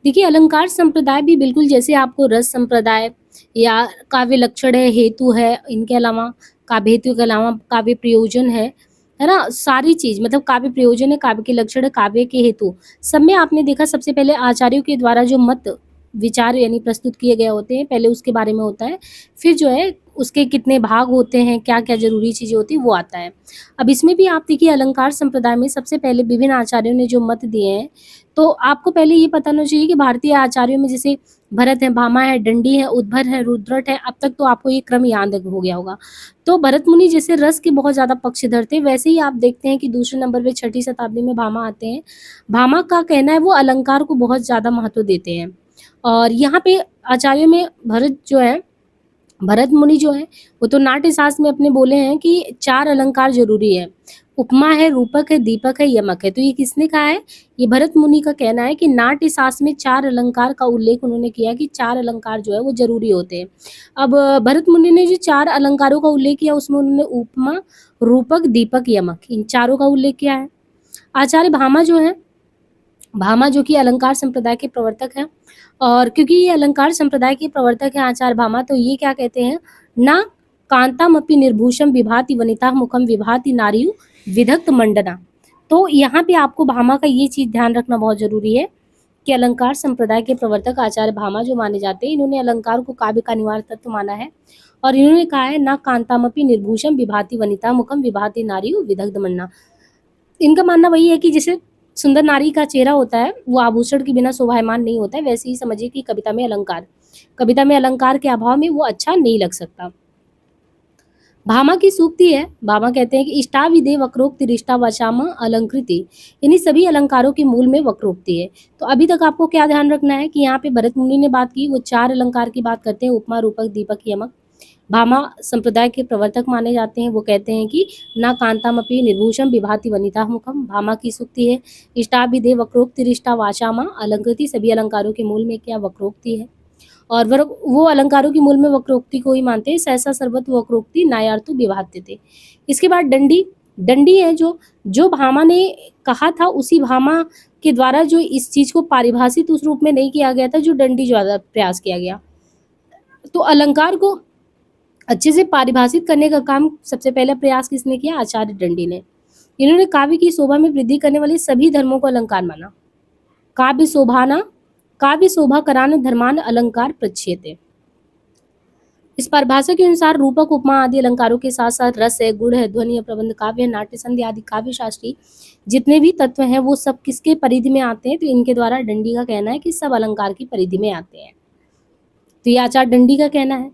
देखिए, अलंकार संप्रदाय भी बिल्कुल जैसे आपको रस संप्रदाय या काव्य लक्षण है, हेतु है, इनके अलावा काव्य हेतु के अलावा काव्य प्रयोजन है ना? सारी चीज़ मतलब काव्य प्रयोजन है, काव्य के लक्षण है, काव्य के हेतु, सब में आपने देखा सबसे पहले आचार्यों के द्वारा जो मत विचार यानी प्रस्तुत किए गए होते हैं, पहले उसके बारे में होता है, फिर जो है उसके कितने भाग होते हैं, क्या-क्या ज़रूरी चीज़ें होती हैं, वो आता है। अब इसमें भी आप देखिए अलंकार संप्रदाय में सबसे पहले विभिन्न आचार्यों ने जो मत दिए हैं, तो आपको पहले ये पता होना चाहिए कि भारतीय आचार्यों में जैसे भरत है, भामा है, दंडी है, उद्भट है, रुद्रट है, अब तक तो आपको ये क्रम याद हो गया होगा। तो भरत मुनि जैसे रस के बहुत ज़्यादा पक्षधर थे, वैसे ही आप देखते हैं कि दूसरे नंबर पे 6ठी शताब्दी में भामा आते हैं। भामा का कहना है वो अलंकार को बहुत ज़्यादा महत्व देते हैं और यहाँ पे आचार्यों में भरत मुनि जो है वो तो नाट्य शास्त्र में अपने बोले हैं कि 4 अलंकार ज़रूरी है। उपमा है, रूपक है, दीपक है, यमक है। तो ये किसने कहा है? ये भरत मुनि का कहना है कि नाट्य शास्त्र में 4 अलंकार का उल्लेख उन्होंने किया कि 4 अलंकार जो है वो ज़रूरी होते हैं। अब भरत मुनि ने जो 4 अलंकारों का उल्लेख किया उसमें उन्होंने उपमा, रूपक, दीपक, यमक इन चारों का उल्लेख किया है। आचार्य भामा जो है भामा जो कि अलंकार संप्रदाय के प्रवर्तक हैं और क्योंकि ये अलंकार संप्रदाय के प्रवर्तक हैं आचार्य भामा, तो ये क्या कहते हैं ना कांतामपि निर्भूषम विभाति वनिता मुखम विभाति नारियु विदग्ध मंडना। तो यहाँ पे आपको भामा का ये चीज ध्यान रखना बहुत जरूरी है कि अलंकार संप्रदाय के प्रवर्तक आचार्य भामा जो माने जाते हैं, इन्होंने अलंकार को काव्य का अनिवार्य तत्व माना है और इन्होंने कहा है ना कांतामपि निर्भूषम विभाति वनिता मुखम विभाति नारियु विदग्ध मंडना। इनका मानना वही है कि जैसे सुंदर नारी का चेहरा होता है वो आभूषण के बिना शोभायमान नहीं होता है, वैसे ही समझिए कि कविता में अलंकार के अभाव में वो अच्छा नहीं लग सकता। भामा की सूक्ति है, भामा कहते हैं कि इष्टाविदे वक्रोक्ति रिष्टा वचाम अलंकृति, यानी सभी अलंकारों के मूल में वक्रोक्ति है। तो अभी तक आपको क्या ध्यान रखना है कि यहाँ पे भरत मुनि ने बात की, वो 4 अलंकार की बात करते हैं, उपमा, रूपक, दीपक, यमक। भामा संप्रदाय के प्रवर्तक माने जाते हैं, वो कहते हैं कि ना कांतामपि निर्भूषम विभाति वनिता मुखम। भामा की सूक्ति है इष्टाभिदे वक्रोक्ति रिष्टा वाचामा अलंकृति, सभी अलंकारों के मूल में क्या वक्रोक्ति है और वो अलंकारों के मूल में वक्रोक्ति को ही मानते हैं। सहसा सर्वत्र वक्रोक्ति नायार्तु विभाते थे। इसके बाद दंडी है जो भामा ने कहा था, उसी भामा के द्वारा जो इस चीज को पारिभाषित उस रूप में नहीं किया गया था जो दंडी ज्यादा प्रयास किया गया। तो अलंकार को अच्छे से पारिभाषित करने का काम सबसे पहला प्रयास किसने किया? आचार्य दंडी ने। इन्होंने काव्य की शोभा में वृद्धि करने वाले सभी धर्मों को अलंकार माना। काव्य शोभा करान धर्मान अलंकार प्रच्छेते। इस परिभाषा के अनुसार रूपक, उपमा आदि अलंकारों के साथ साथ रस है, गुण है, ध्वनि है, प्रबंध, काव्य, नाट्य, संधि आदि काव्य शास्त्री जितने भी तत्व हैं वो सब किसके परिधि में आते हैं? तो इनके द्वारा दंडी का कहना है कि सब अलंकार की परिधि में आते हैं। तो ये आचार्य दंडी का कहना है।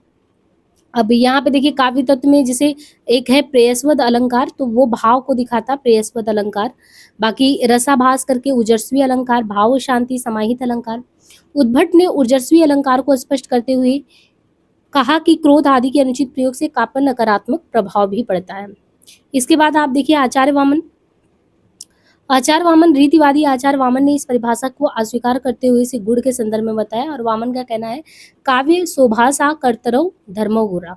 अब यहाँ पे देखिए काव्य तत्व में जैसे एक है प्रेयस्वद अलंकार, तो वो भाव को दिखाता प्रेयस्वद अलंकार। बाकी रसाभास करके उजस्वी अलंकार, भाव शांति समाहित अलंकार। उद्भट ने उजस्वी अलंकार को स्पष्ट करते हुए कहा कि क्रोध आदि के अनुचित प्रयोग से काव्य पर नकारात्मक प्रभाव भी पड़ता है। इसके बाद आप देखिए आचार्य वामन रीतिवादी आचार्य वामन ने इस परिभाषा को अस्वीकार करते हुए इसे गुण के संदर्भ में बताया और वामन का कहना है काव्य शोभासा कर्तरौ धर्मो गुणा।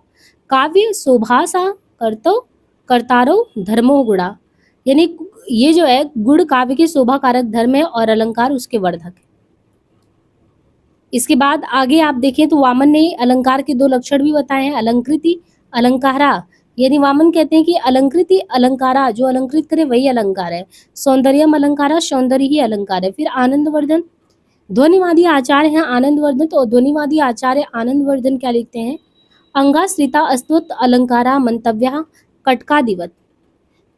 काव्य शोभासा कर्तारौ धर्मो गुणा, यानी ये जो है गुण काव्य के शोभा कारक धर्म है और अलंकार उसके वर्धक है। इसके बाद आगे आप देखें तो वामन ने अलंकार के 2 लक्षण भी बताए हैं, अलंकृति अलंकारा, यानी वामन कहते हैं कि अलंकृति अलंकारा, जो अलंकृत करे वही अलंकार है। सौंदर्यम अलंकारा, सौंदर्य ही अलंकार है। फिर आनंदवर्धन, ध्वनिवादी आचार्य हैं आनंदवर्धन, तो ध्वनिवादी आचार्य आनंदवर्धन क्या लिखते हैं? अंगाश्रिता अस्तुत अलंकारा मंतव्य कटकादिवत।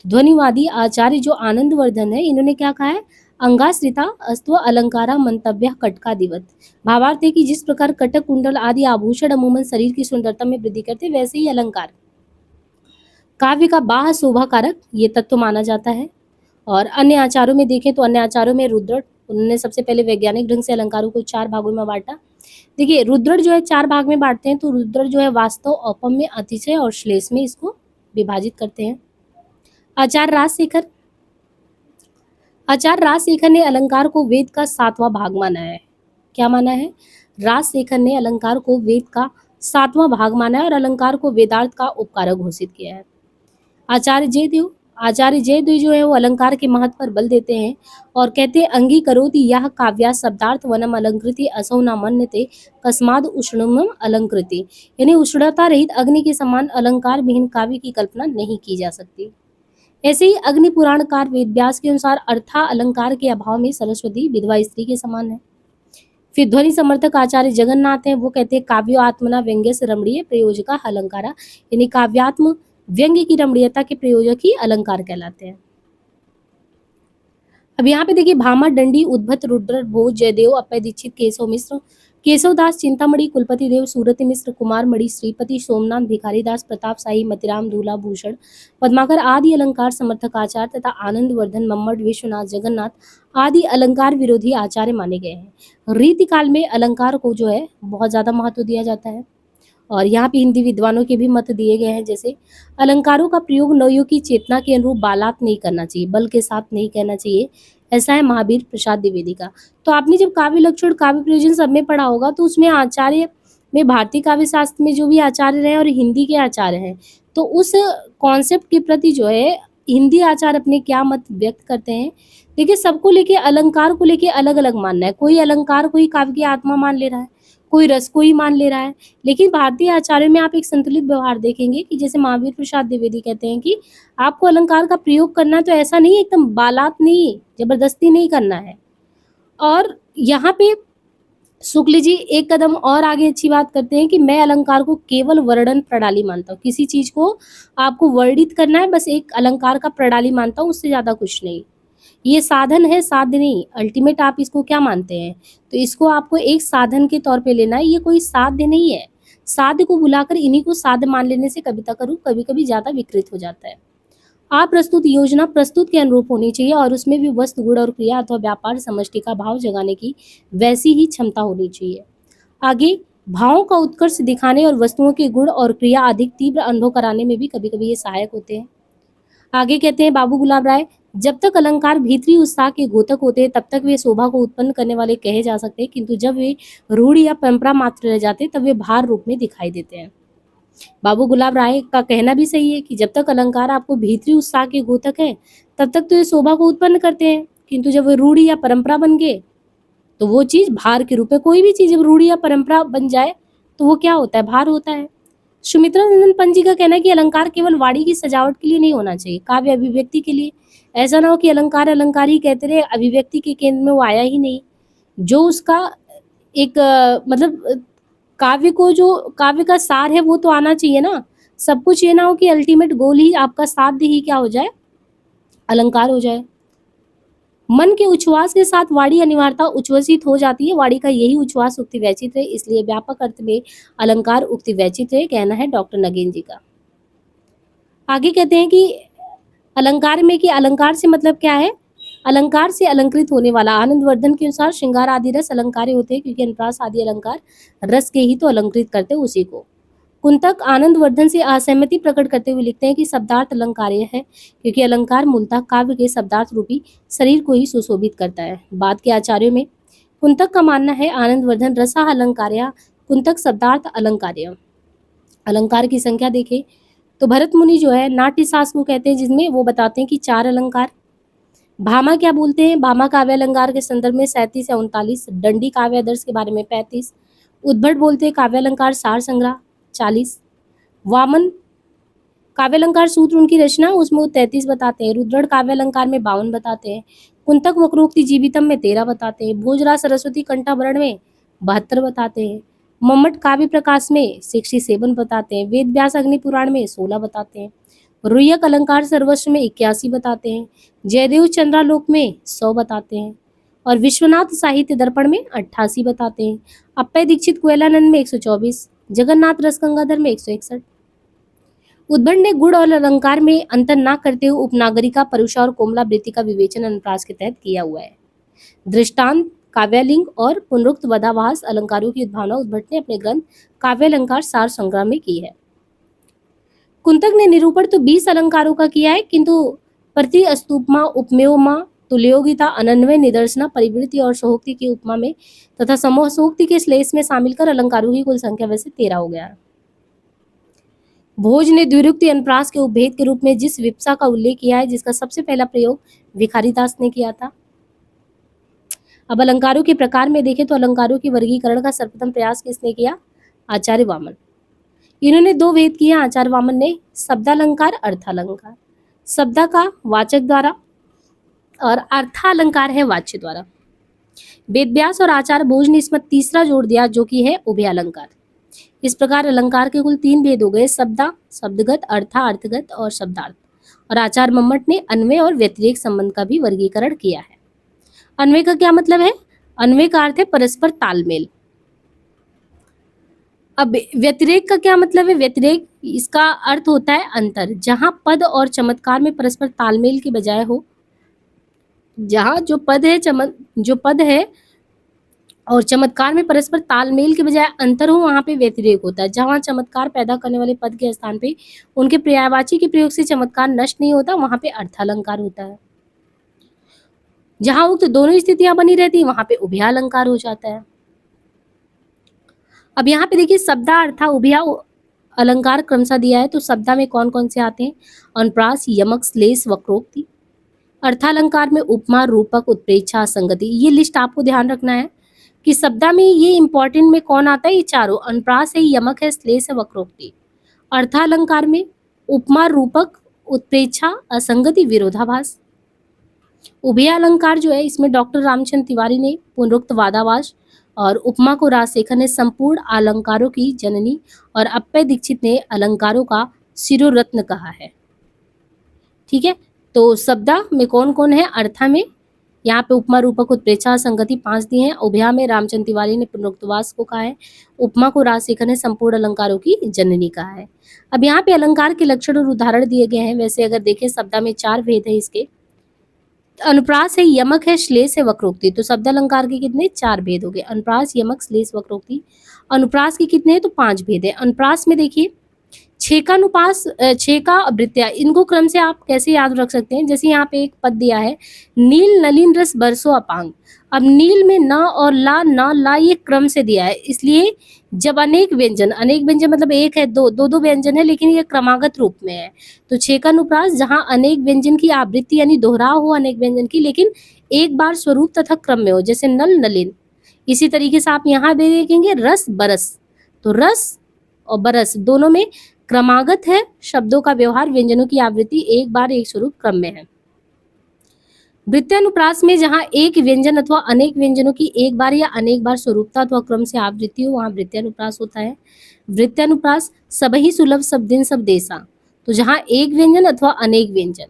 ध्वनिवादी आचार्य जो आनंदवर्धन है, इन्होंने क्या कहा है? अंगाश्रिता अस्त्व अलंकारा मंतव्य कटकादिवत। भावार्थ है कि जिस प्रकार कटक, कुंडल आदि आभूषण अमूमन शरीर की सुंदरता में वृद्धि करते, वैसे ही अलंकार काव्य का बाह्य शोभा कारक ये तत्व माना जाता है। और अन्य आचारों में देखें तो अन्य आचारों में रुद्रट, उन्होंने सबसे पहले वैज्ञानिक ढंग से अलंकारों को 4 भागों में बांटा। देखिए रुद्रट जो है 4 भाग में बांटते हैं, तो रुद्रट जो है वास्तव, औपम में, अतिशय और श्लेष में इसको विभाजित करते हैं। आचार्य राजशेखर ने अलंकार को वेद का 7वां भाग माना है। क्या माना है? राजशेखर ने अलंकार को वेद का 7वां भाग माना है और अलंकार को वेदार्थ का उपकारक घोषित किया है। आचार्य जयदेव आचार्य जयदेव जो है वो अलंकार के महत्व पर बल देते हैं और कहते हैं अंगीकरोति यह काव्या शब्दार्थ वनम अलंकृति असौ न मन्यते कस्माद उष्णम अलंकृति, यानी उष्णता रहित अग्नि के समान अलंकार विहीन काव्य की कल्पना नहीं की जा सकती। ऐसे ही अग्नि पुराणकार वेदव्यास के अनुसार अर्था अलंकार के अभाव में सरस्वती विधवा स्त्री के समान है। फिर ध्वनि समर्थक आचार्य जगन्नाथ हैं, वो कहते हैं काव्यो आत्मना व्यंग्य से रमणीय प्रयोजका अलंकारा, यानी काव्यात्म व्यंग्य की रमणीयता के प्रयोजक ही अलंकार कहलाते हैं। अब यहाँ पे देखिए भामा दंडी उद्भट रुद्र भोज जयदेव अप्पय दीक्षित केशव मिश्र केशवदास चिंतामणि कुलपति देव सूरति मिश्र कुमार मणि श्रीपति सोमनाथ भिखारी दास प्रताप शाही मतिराम दूल्हा भूषण पद्माकर आदि अलंकार समर्थक आचार्य तथा आनंद वर्धन मम्मट विश्वनाथ जगन्नाथ आदि अलंकार विरोधी आचार्य माने गए हैं। रीति काल में अलंकार को जो है बहुत ज्यादा महत्व दिया जाता है और यहाँ पे हिंदी विद्वानों के भी मत दिए गए हैं, जैसे अलंकारों का प्रयोग नवयुग की चेतना के अनुरूप बालात नहीं करना चाहिए, बल के साथ नहीं कहना चाहिए, ऐसा है महावीर प्रसाद द्विवेदी का। तो आपने जब काव्य लक्षण काव्य प्रयोजन सब में पढ़ा होगा तो उसमें आचार्य में भारतीय काव्य शास्त्र में जो भी आचार्य रहे और हिंदी के आचार्य हैं, तो उस कॉन्सेप्ट के प्रति जो है हिंदी आचार्य अपने क्या मत व्यक्त करते हैं। देखिए सबको लेके अलंकार को लेके अलग अलग मानना है, कोई अलंकार को ही काव्य की आत्मा मान ले रहा है, कोई रस को ही मान ले रहा है, लेकिन भारतीय आचार्यों में आप एक संतुलित व्यवहार देखेंगे कि जैसे महावीर प्रसाद द्विवेदी कहते हैं कि आपको अलंकार का प्रयोग करना है तो ऐसा नहीं एकदम बालात नहीं, जबरदस्ती नहीं करना है। और यहाँ पे शुक्ल जी एक कदम और आगे अच्छी बात करते हैं कि मैं अलंकार को केवल वर्णन प्रणाली मानता हूँ, किसी चीज को आपको वर्णित करना है बस एक अलंकार का प्रणाली मानता हूँ, उससे ज्यादा कुछ नहीं। ये साधन है, साध्य नहीं। अल्टीमेट आप इसको क्या मानते हैं, तो इसको आपको एक साधन के तौर पे लेना है, ये कोई साध्य नहीं है। साध्य को बुलाकर इन्हीं को साध्य मान लेने से कविता का रूप कभी कभी ज्यादा विकृत हो जाता है। आप प्रस्तुत योजना प्रस्तुत के अनुरूप होनी चाहिए और उसमें भी वस्तु गुण और क्रिया अथवा व्यापार समष्टि का भाव जगाने की वैसी ही क्षमता होनी चाहिए। आगे भावों का उत्कर्ष दिखाने और वस्तुओं के गुण और क्रिया अधिक तीव्र अनुभव कराने में भी कभी कभी ये सहायक होते हैं। आगे कहते हैं बाबू गुलाब राय, जब तक अलंकार भीतरी उत्साह के घोतक होते हैं तब तक वे शोभा को उत्पन्न करने वाले कहे जा सकते हैं, किंतु जब वे रूढ़ या परंपरा मात्र रह जाते तब वे भार रूप में दिखाई देते हैं। बाबू गुलाब राय का कहना भी सही है कि जब तक अलंकार आपको भीतरी उत्साह के घोतक है तब तक तो ये शोभा को उत्पन्न करते हैं, किंतु जब वे रूढ़ या परंपरा बन गए तो वो चीज भार के रूप में, कोई भी चीज जब रूढ़ या परंपरा बन जाए तो वो क्या होता है, भार होता है। सुमित्रा नंदन पंत जी का कहना है कि अलंकार केवल वाणी की सजावट के लिए नहीं होना चाहिए, काव्य अभिव्यक्ति के लिए। ऐसा ना हो कि अलंकार अलंकार ही कहते रहे, अभिव्यक्ति के केंद्र में वो आया ही नहीं। जो उसका एक मतलब काव्य को जो काव्य का सार है वो तो आना चाहिए ना। सब कुछ ये ना हो कि अल्टीमेट गोल ही आपका साध्य ही क्या हो जाए, अलंकार हो जाए। मन के उच्छ्वास के साथ वाणी अनिवार्यता उच्छ्वसित हो जाती है, वाणी का यही उच्छ्वास उक्ति वैचित है, इसलिए व्यापक अर्थ में अलंकार उक्ति वैचित है, कहना है डॉक्टर नगेन जी का। आगे कहते हैं कि अलंकार में कि अलंकार से मतलब क्या है, अलंकार से अलंकृत होने वाला। आनंद वर्धन के अनुसार श्रृंगार आदि रस अलंकार होते हैं क्योंकि अनुप्रास आदि अलंकार रस के ही तो अलंकृत करते हैं उसी को। कुंतक आनंद वर्धन से असहमति प्रकट करते हुए लिखते हैं कि शब्दार्थ अलंकार्य है क्योंकि अलंकार मूलतः काव्य के शब्दार्थ रूपी शरीर को ही सुशोभित करता है। बाद के आचार्यों में कुंतक का मानना है आनंद वर्धन रसा अलंकार्य, कुंतक शब्दार्थ अलंकार्य। अलंकार की संख्या देखें तो भरत मुनि जो है नाट्य शास्त्र को कहते हैं, जिसमें वो बताते हैं कि 4 अलंकार। भामा क्या बोलते हैं, भामा काव्य अलंकार के संदर्भ में 37 या 39, दंडी काव्य आदर्श के बारे में 35, उद्भट बोलते हैं काव्य अलंकार सार संग्रह 40, वामन काव्य अलंकार सूत्र उनकी रचना उसमें वो 33 बताते हैं, रुद्रण काव्य अलंकार में 52 बताते हैं, कुंतक वक्रोक्ति जीवितम में 13 बताते हैं, भोजराज सरस्वती कंठाभरण में 72 बताते हैं, मम्मट काव्य प्रकाश में 67 बताते हैं, वेद व्यास अग्नि पुराण में 16 बताते हैं, रुयक अलंकार सर्वस्व में 81 बताते हैं, जयदेव चंद्रालोक में 100 बताते हैं और विश्वनाथ साहित्य दर्पण में 88 बताते हैं, अप्पय दीक्षित कोयलानंद में 124, जगन्नाथ रस गंगाधर में 161। उद्भट ने गुण और अलंकार में अंतर न करते हुए उपनागरिका परुषा और कोमला वृत्ति का विवेचन अनुप्रास के तहत किया हुआ है। दृष्टांत काव्यालिंग और पुनरुक्त वदाभास अलंकारों की उद्भावना उद्भट ने अपने ग्रंथ काव्यालंकार सार संग्रह में की है। कुंतक ने निरूपण तो 20 अलंकारों का किया है, किंतु प्रति स्तूपमा उपमेयमा तुल्योगिता अनन्वय निदर्शना परिवृत्ति और सोक्ति की उपमा में तथा समूह सोक्ति के श्लेष में शामिल कर अलंकारों की कुल संख्या वैसे 13 हो गया। भोज ने द्विरुक्ति अनुप्रास के उपभेद के रूप में जिस विप्सा का उल्लेख किया है, जिसका सबसे पहला प्रयोग भिखारीदास ने किया था। अब अलंकारों के प्रकार में देखें तो अलंकारों के वर्गीकरण का सर्वप्रथम प्रयास किसने किया? आचार्य वामन। इन्होंने दो भेद किए आचार्य वामन ने, शब्दालंकार, अर्थालंकार। शब्द का वाचक द्वारा और अर्थालंकार है वाच्य द्वारा। वेदव्यास और आचार्य भोज ने इसमें तीसरा जोड़ दिया जो कि है उभयालंकार। इस प्रकार अलंकार के कुल 3 भेद हो गए, शब्दा, शब्दगत, अर्था, अर्थगत और शब्दार्थ। और आचार्य मम्मट ने अन्वय और व्यतिरेक संबंध का भी वर्गीकरण किया है। अन्वय का क्या मतलब है? अन्वय का अर्थ है परस्पर तालमेल। अब व्यतिरेक का क्या मतलब है? व्यतिरेक इसका अर्थ होता है अंतर, जहां पद और चमत्कार में परस्पर तालमेल के बजाय हो, जहां जो पद है और चमत्कार में परस्पर तालमेल के बजाय अंतर हो, वहां पे व्यतिरेक होता है। जहां चमत्कार पैदा करने वाले पद के स्थान पे उनके पर्यायवाची के प्रयोग से चमत्कार नष्ट नहीं होता, वहां पे अर्थालंकार होता है। जहां उक्त दोनों स्थितियां बनी रहती, वहां पे उभयालंकार हो जाता है। अब यहाँ पे देखिए शब्दा, अर्था, उभया अलंकार क्रमशः दिया है, तो शब्दा में कौन कौन से आते हैं? अनुप्रास, यमक, श्लेष, वक्रोक्ति। अर्थालंकार में उपमा, रूपक, उत्प्रेक्षा, संगति। ये लिस्ट आपको ध्यान रखना है कि शब्दा में ये इंपॉर्टेंट में कौन आता है? ये चारों, अनुप्रास है, यमक है, श्लेष है, वक्रोक्ति। अर्थालंकार में उपमा, रूपक, उत्प्रेक्षा, असंगति, विरोधाभास। उभयालंकार जो है इसमें डॉक्टर रामचंद्र तिवारी ने पुनरुक्त वादावास और उपमा को राजशेखर ने संपूर्ण अलंकारों की जननी और अप्पय दीक्षित ने अलंकारों का शिरोरत्न कहा है। ठीक है, तो शब्दा में कौन कौन है? अर्था में यहाँ पे उपमा, रूपक, उत्प्रेक्षा, संगति 5 दिए हैं। उभया में रामचंद्र तिवारी ने पुनरुक्तवास को कहा है। उपमा को राजशेखर ने संपूर्ण अलंकारों की जननी कहा है। अब यहाँ पे अलंकार के लक्षण और उदाहरण दिए गए हैं। वैसे अगर देखें शब्दा में 4 भेद है इसके, अनुप्रास है, यमक है, श्लेष है, वक्रोक्ति। तो शब्द अलंकार के कितने? 4 भेद हो गए, अनुप्रास, यमक, श्लेष, वक्रोक्ति। अनुप्रास के कितने हैं? तो 5 भेद है। अनुप्रास में देखिए छेकानुपास, छेका, वृत्या, इनको क्रम से आप कैसे याद रख सकते हैं? जैसे यहाँ पे एक पद दिया है, नील नलिन रस बरसो अपांग। अब नील में न और ला, न ला, ये क्रम से दिया है, इसलिए जब अनेक व्यंजन मतलब एक है, दो व्यंजन है, लेकिन ये क्रमागत रूप में है। तो छेकानुप्रास जहाँ अनेक व्यंजन की आवृत्ति यानी दोहराव हो अनेक व्यंजन की, लेकिन एक बार स्वरूप तथा क्रम में हो, जैसे नल, नलिन। इसी तरीके से आप यहाँ भी देखेंगे रस, बरस, तो रस और बरस दोनों में क्रमागत है शब्दों का व्यवहार, व्यंजनों की आवृत्ति एक बार एक स्वरूप क्रम में है। वृत्यानुप्रास में जहां एक व्यंजन अथवा अनेक व्यंजनों की एक बार या अनेक बार स्वरूपता अथवा क्रम से आवृत्ति हो, वहां वृत्यानुप्रास होता है। वृत्यानुप्रास सबहि सुलभ सब दिन सब देशा, तो जहां एक व्यंजन अथवा अनेक व्यंजन,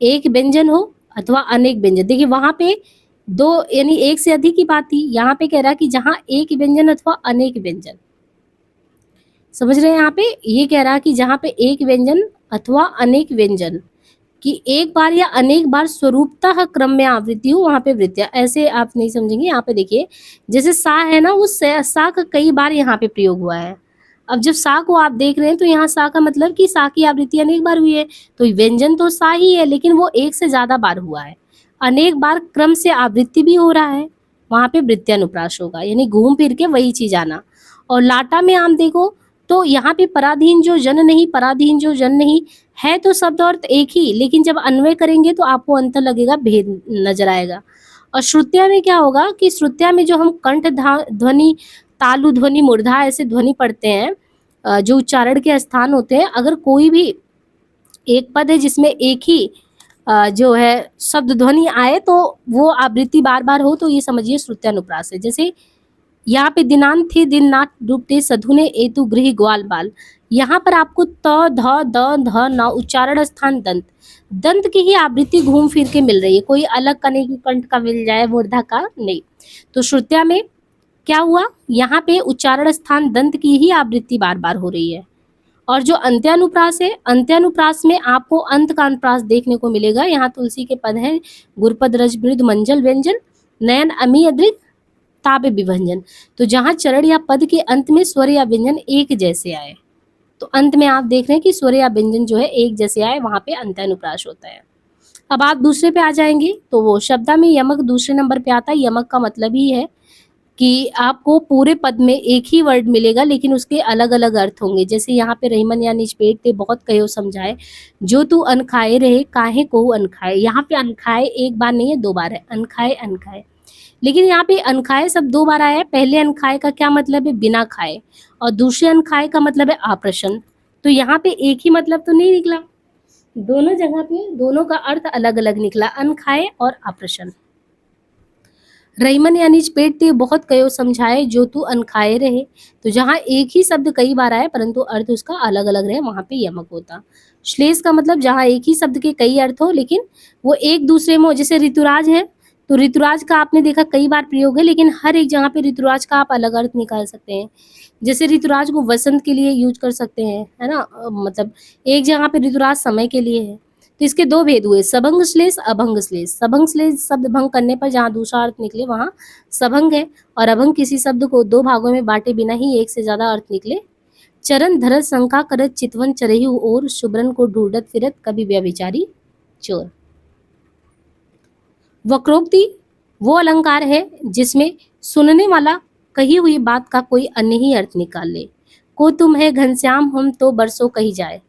एक व्यंजन हो अथवा अनेक व्यंजन, देखिए वहां पे 2 यानी एक से अधिक की बात थी, यहाँ पे कह रहा कि जहां एक व्यंजन अथवा अनेक व्यंजन, समझ रहे हैं? यहाँ पे ये कह रहा कि जहाँ पे एक व्यंजन अथवा अनेक व्यंजन कि एक बार या अनेक बार स्वरूपतः क्रम में आवृत्ति हो, वहां पे वृत्या। ऐसे आप नहीं समझेंगे। यहाँ पे देखिए जैसे सा है ना, वो सा का कई बार यहाँ पे प्रयोग हुआ है। अब जब सा को आप देख रहे हैं तो यहाँ सा का मतलब कि सा की आवृत्ति अनेक बार हुई है, तो व्यंजन तो सा ही है, लेकिन वो एक से ज्यादा बार हुआ है, अनेक बार क्रम से आवृत्ति भी हो रहा है, वहां पे वृत्यानुप्रास होगा, यानी घूम फिर के वही चीज आना। और लाटा में आप देखो तो यहाँ पे पराधीन जो जन नहीं, पराधीन जो जन नहीं है, तो शब्द अर्थ एक ही, लेकिन जब अन्वय करेंगे तो आपको अंतर लगेगा, भेद नजर आएगा। और श्रुत्या में क्या होगा कि श्रुत्या में जो हम कंठ ध्वनि, तालु ध्वनि, मूर्धा ऐसे ध्वनि पढ़ते हैं, जो उच्चारण के स्थान होते हैं, अगर कोई भी एक पद है जिसमें एक ही जो है शब्द ध्वनि आए तो वो आवृत्ति बार बार हो, तो ये समझिए श्रुत्यानुप्रास है। जैसे यहाँ पे दिनांत थे दिन नाट डूबते सधुने एतु गृह ग्वाल बाल, यहाँ पर आपको त, ध, द, ध, न उच्चारण स्थान दंत, दंत की ही आवृत्ति घूम फिर के मिल रही है, कोई अलग का नहीं कि कंठ का मिल जाए, मूर्धा का नहीं। तो श्रुत्या में क्या हुआ, यहाँ पे उच्चारण स्थान दंत की ही आवृत्ति बार बार हो रही है। और जो अंत्यानुप्रास है, अंत्यानुप्रास में आपको अंत का अनुप्रास देखने को मिलेगा। यहाँ तुलसी के पद हैं, गुरपद रज मृद मंजल व्यंजन, नयन अमी अदृक ताबे विभंजन। तो जहां चरण या पद के अंत में स्वर या व्यंजन एक जैसे आए, तो अंत में आप देख रहे हैं कि स्वर या व्यंजन जो है एक जैसे आए, वहां पे अंत्यानुप्रास होता है। अब आप दूसरे पे आ जाएंगे तो वो शब्दा में यमक दूसरे नंबर पे आता है। यमक का मतलब ही है कि आपको पूरे पद में एक ही वर्ड मिलेगा लेकिन उसके अलग-अलग अर्थ होंगे। जैसे यहाँ पे रहीमन या निजपेट ते बहुत कहो समझाए, जो तू अन खाए रहे काहे को अन खाए। यहाँ पे अन खाए एक बार नहीं है, 2 बार है, अन खाए अन खाए। लेकिन यहाँ पे अन खाए शब्द 2 बार आया है। पहले अन खाए का क्या मतलब है? बिना खाए, और दूसरे अन खाए का मतलब है अप्रसन्न। तो यहाँ पे एक ही मतलब तो नहीं निकला, दोनों जगह पे दोनों का अर्थ अलग-अलग निकला, अन खाए और अप्रसन्न। रहीमन या निज पेट ते बहुत कयो समझाए, जो तू अन खाए रहे। तो जहाँ एक ही शब्द कई बार आए परंतु अर्थ उसका अलग-अलग रहे, वहाँ पे यमक होता। श्लेष का मतलब जहाँ एक ही शब्द के कई अर्थ हो लेकिन वो एक दूसरे में हो। जैसे ऋतुराज है, तो ऋतुराज का आपने देखा कई बार प्रयोग है लेकिन हर एक जगह पे ऋतुराज का आप अलग अर्थ निकाल सकते हैं। जैसे ऋतुराज को वसंत के लिए यूज कर सकते हैं, है ना? मतलब एक जगह पे ऋतुराज समय के लिए है। तो इसके 2 भेद हुए, सभंग श्लेष, अभंग श्लेष। सभंग श्लेष शब्द भंग करने पर जहाँ दूसरा अर्थ निकले वहाँ सभंग है, और अभंग किसी शब्द को 2 भागों में बांटे बिना ही एक से ज्यादा अर्थ निकले। चरण धरत शंका करत चितवन चरहु और, शुभ्रन को ढूंढत फिरत कभी व्यभिचारी चोर। वक्रोक्ति वो अलंकार है जिसमें सुनने वाला कही हुई बात का कोई अन्य ही अर्थ निकाल ले। को तुम है घनश्याम हम तो बरसों कही जाए।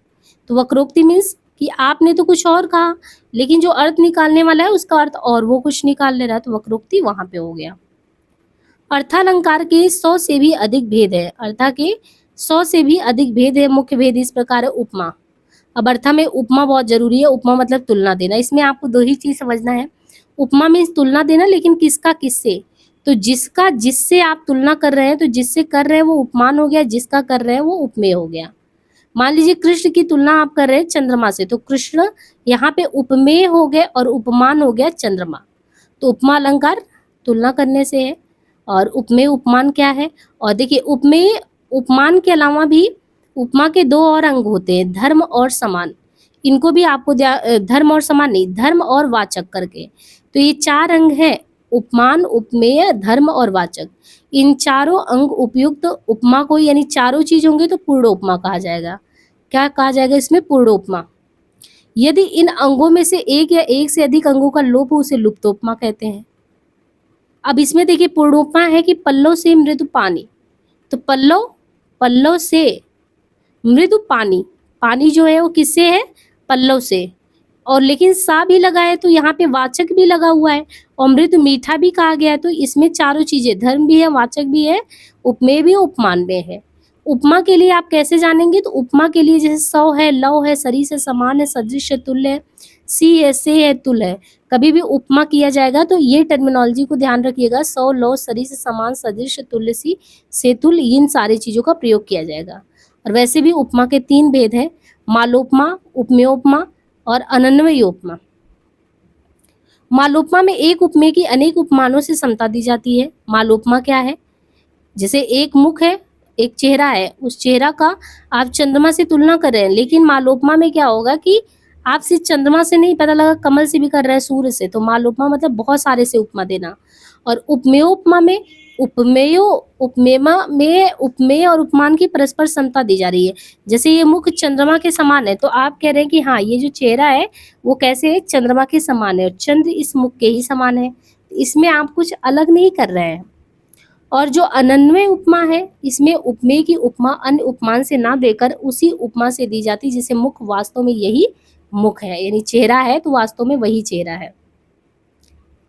तो वक्रोक्ति मीन्स कि आपने तो कुछ और कहा लेकिन जो अर्थ निकालने वाला है उसका अर्थ और वो कुछ निकाल ले रहा है, तो वक्रोक्ति वहां पे हो गया। अर्थालंकार के 100 से भी अधिक भेद है। अर्था के 100 से भी अधिक भेद है। मुख्य भेद इस प्रकार है। उपमा, अब अर्था में उपमा बहुत जरूरी है। उपमा मतलब तुलना देना। इसमें आपको 2 ही चीज समझना है। उपमा मीन्स तुलना देना, लेकिन किसका किससे? तो जिसका जिससे आप तुलना कर रहे हैं, तो जिससे कर रहे हैं वो उपमान हो गया, जिसका कर रहे हैं वो उपमेय हो गया। मान लीजिए कृष्ण की तुलना आप कर रहे हैं चंद्रमा से, तो कृष्ण यहाँ पे उपमेय हो गए और उपमान हो गया चंद्रमा। तो उपमा अलंकार तुलना करने से है, और उपमेय उपमान क्या है? और देखिए उपमेय उपमान के अलावा भी उपमा के 2 और अंग होते हैं, धर्म और समान। इनको भी आपको धर्म और समान नहीं, धर्म और वाचक करके। तो ये 4 अंग हैं, उपमान, उपमेय, धर्म और वाचक। इन चारों अंग उपयुक्त उपमा को, यानी चारों चीज होंगे तो पूर्ण उपमा कहा जाएगा। क्या कहा जाएगा इसमें? पूर्ण उपमा। यदि इन अंगों में से एक या एक से अधिक अंगों का लोप हो उसे लुप्तोपमा कहते हैं। अब इसमें देखिए पूर्णोपमा है कि पल्लव से मृदु पानी, तो पल्लव पल्लव से मृदु पानी, पानी जो है वो किससे है? पल्लव से। और लेकिन सा भी लगा है तो यहाँ पे वाचक भी लगा हुआ है, और मृदु मीठा भी कहा गया है। तो इसमें चारों चीजें, धर्म भी है, वाचक भी है, उपमेय भी, उपमान में है। उपमा के लिए आप कैसे जानेंगे? तो उपमा के लिए जैसे सौ है, लव है, सरी से समान है, सदृश है, तुल्य है, सी है, से है, तुल है। कभी भी उपमा किया जाएगा तो ये टर्मिनोलॉजी को ध्यान रखिएगा, सौ, लव, सरी से समान, सदृश, तुल्य, सी, से, तुल, इन सारी चीजों का प्रयोग किया जाएगा। और वैसे भी उपमा के 3 भेद हैं, मालोपमा, उपमेयोपमा और अनन्वयोपमा। मालोपमा में एक उपमेय की अनेक उपमानों से समता दी जाती है। मालोपमा क्या है? जैसे एक मुख है, एक चेहरा है, उस चेहरा का आप चंद्रमा से तुलना कर रहे हैं, लेकिन मालोपमा में क्या होगा कि आप सिर्फ चंद्रमा से नहीं, पता लगा कमल से भी कर रहे हैं, सूर्य से। तो मालोपमा मतलब बहुत सारे से उपमा देना। और उपमेयोपमा में उपमेयमा में उपमेय और उपमान की परस्पर समता दी जा रही है। जैसे ये मुख चंद्रमा के समान है, तो आप कह रहे हैं कि हाँ ये जो चेहरा है वो कैसे है? चंद्रमा के समान है, और चंद्र इस मुख के ही समान है। इसमें आप कुछ अलग नहीं कर रहे हैं। और जो अनन्वय उपमा है, इसमें उपमेय की उपमा अन्य उपमान से ना देकर उसी उपमा से दी जाती है, जिसे मुख वास्तव में यही मुख है, यानी चेहरा है तो वास्तव में वही चेहरा है।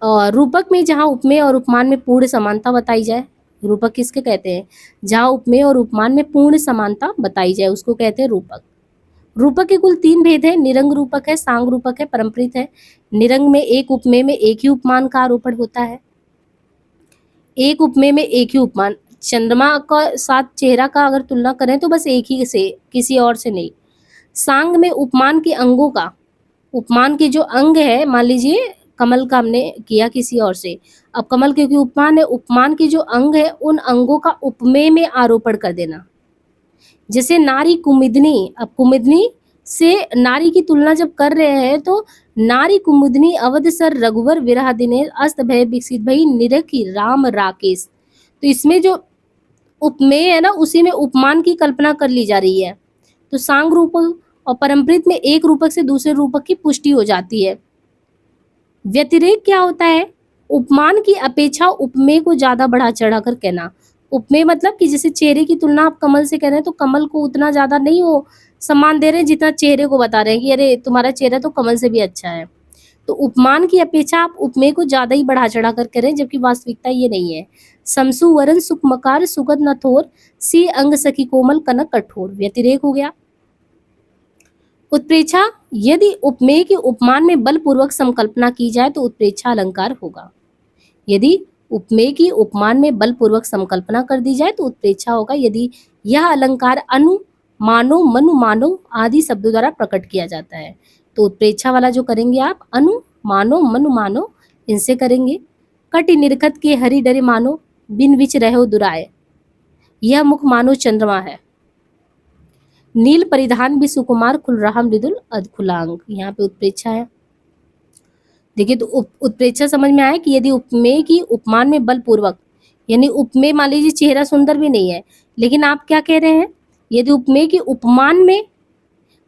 और रूपक में जहाँ उपमेय और उपमान में पूर्ण समानता बताई जाए, रूपक किसके कहते हैं? जहाँ उपमेय और उपमान में पूर्ण समानता बताई जाए उसको कहते हैं रूपक। रूपक के कुल 3 भेद है, निरंग रूपक है, सांग रूपक है, परम्परित है। निरंग में एक उपमेय में एक ही उपमान का आरोपण होता है, एक उपमेय में एक ही उपमान। चंद्रमा का साथ चेहरा का अगर तुलना करें तो बस एक ही से, किसी और से नहीं। सांग में उपमान के अंगों का, उपमान के जो अंग है, मान लीजिए कमल का हमने किया किसी और से, अब कमल क्योंकि उपमान है, उपमान के जो अंग है उन अंगों का उपमेय में आरोपण कर देना। जैसे नारी कुमुदिनी, अब कुमुदिनी से नारी की तुलना जब कर रहे हैं तो नारी कुमुदिनी अवध सर रघुवर विरह दिने अस्त भय विकसित भई निरखी राम राकेश। तो इसमें जो उपमेय है ना, उसी में उपमान की कल्पना कर ली जा रही है। तो सांग रूपक और परम्परित में एक रूपक से दूसरे रूपक की पुष्टि हो जाती है। व्यतिरेक क्या होता है? उपमान की अपेक्षा उपमेय को ज़्यादा बढ़ा-चढ़ा कर कहना। उपमेय मतलब कि जैसे चेहरे की तुलना आप कमल से कर रहे हैं, तो कमल को उतना ज़्यादा नहीं वो सम्मान दे रहे हैं, जितना चेहरे को बता रहे हैं कि अरे! तुम्हारा चेहरा तो कमल से भी अच्छा है। तो उपमान की अपेक्षा आप उपमेय को ज़्यादा ही बढ़ा-चढ़ा कर करें, जबकि वास्तविकता ये नहीं है। समसु वरन सुखमकार सुगत न थोर, सी अंग सखी कोमल कनक कठोर। व्यतिरेक हो गया। उत्प्रेक्षा, यदि उपमेय के उपमान में बलपूर्वक संकल्पना की जाए तो उत्प्रेक्षा अलंकार होगा। यदि उपमेय की उपमान में बलपूर्वक संकल्पना कर दी जाए तो उत्प्रेक्षा होगा, यदि यह अलंकार अनु, मानो, मनु, मानो आदि शब्दों द्वारा प्रकट किया जाता है। तो उत्प्रेक्षा वाला जो करेंगे आप अनु, मानो, मनु, मानो इनसे करेंगे। कटि निरखत के हरि डरे मानो, बिन विच रहो दुराए। यह मुख मानो चंद्रमा है। नील परिधान भी सुकुमार, खुल रहा मृदुल अधखुलांग। यहाँ पे उत्प्रेक्षा है। देखिए, तो उत्प्रेक्षा समझ में आया कि यदि उपमेय की उपमान में बलपूर्वक, यानी उपमेय मान लीजिए चेहरा सुंदर भी नहीं है, लेकिन आप क्या कह रहे हैं, यदि उपमेय के उपमान में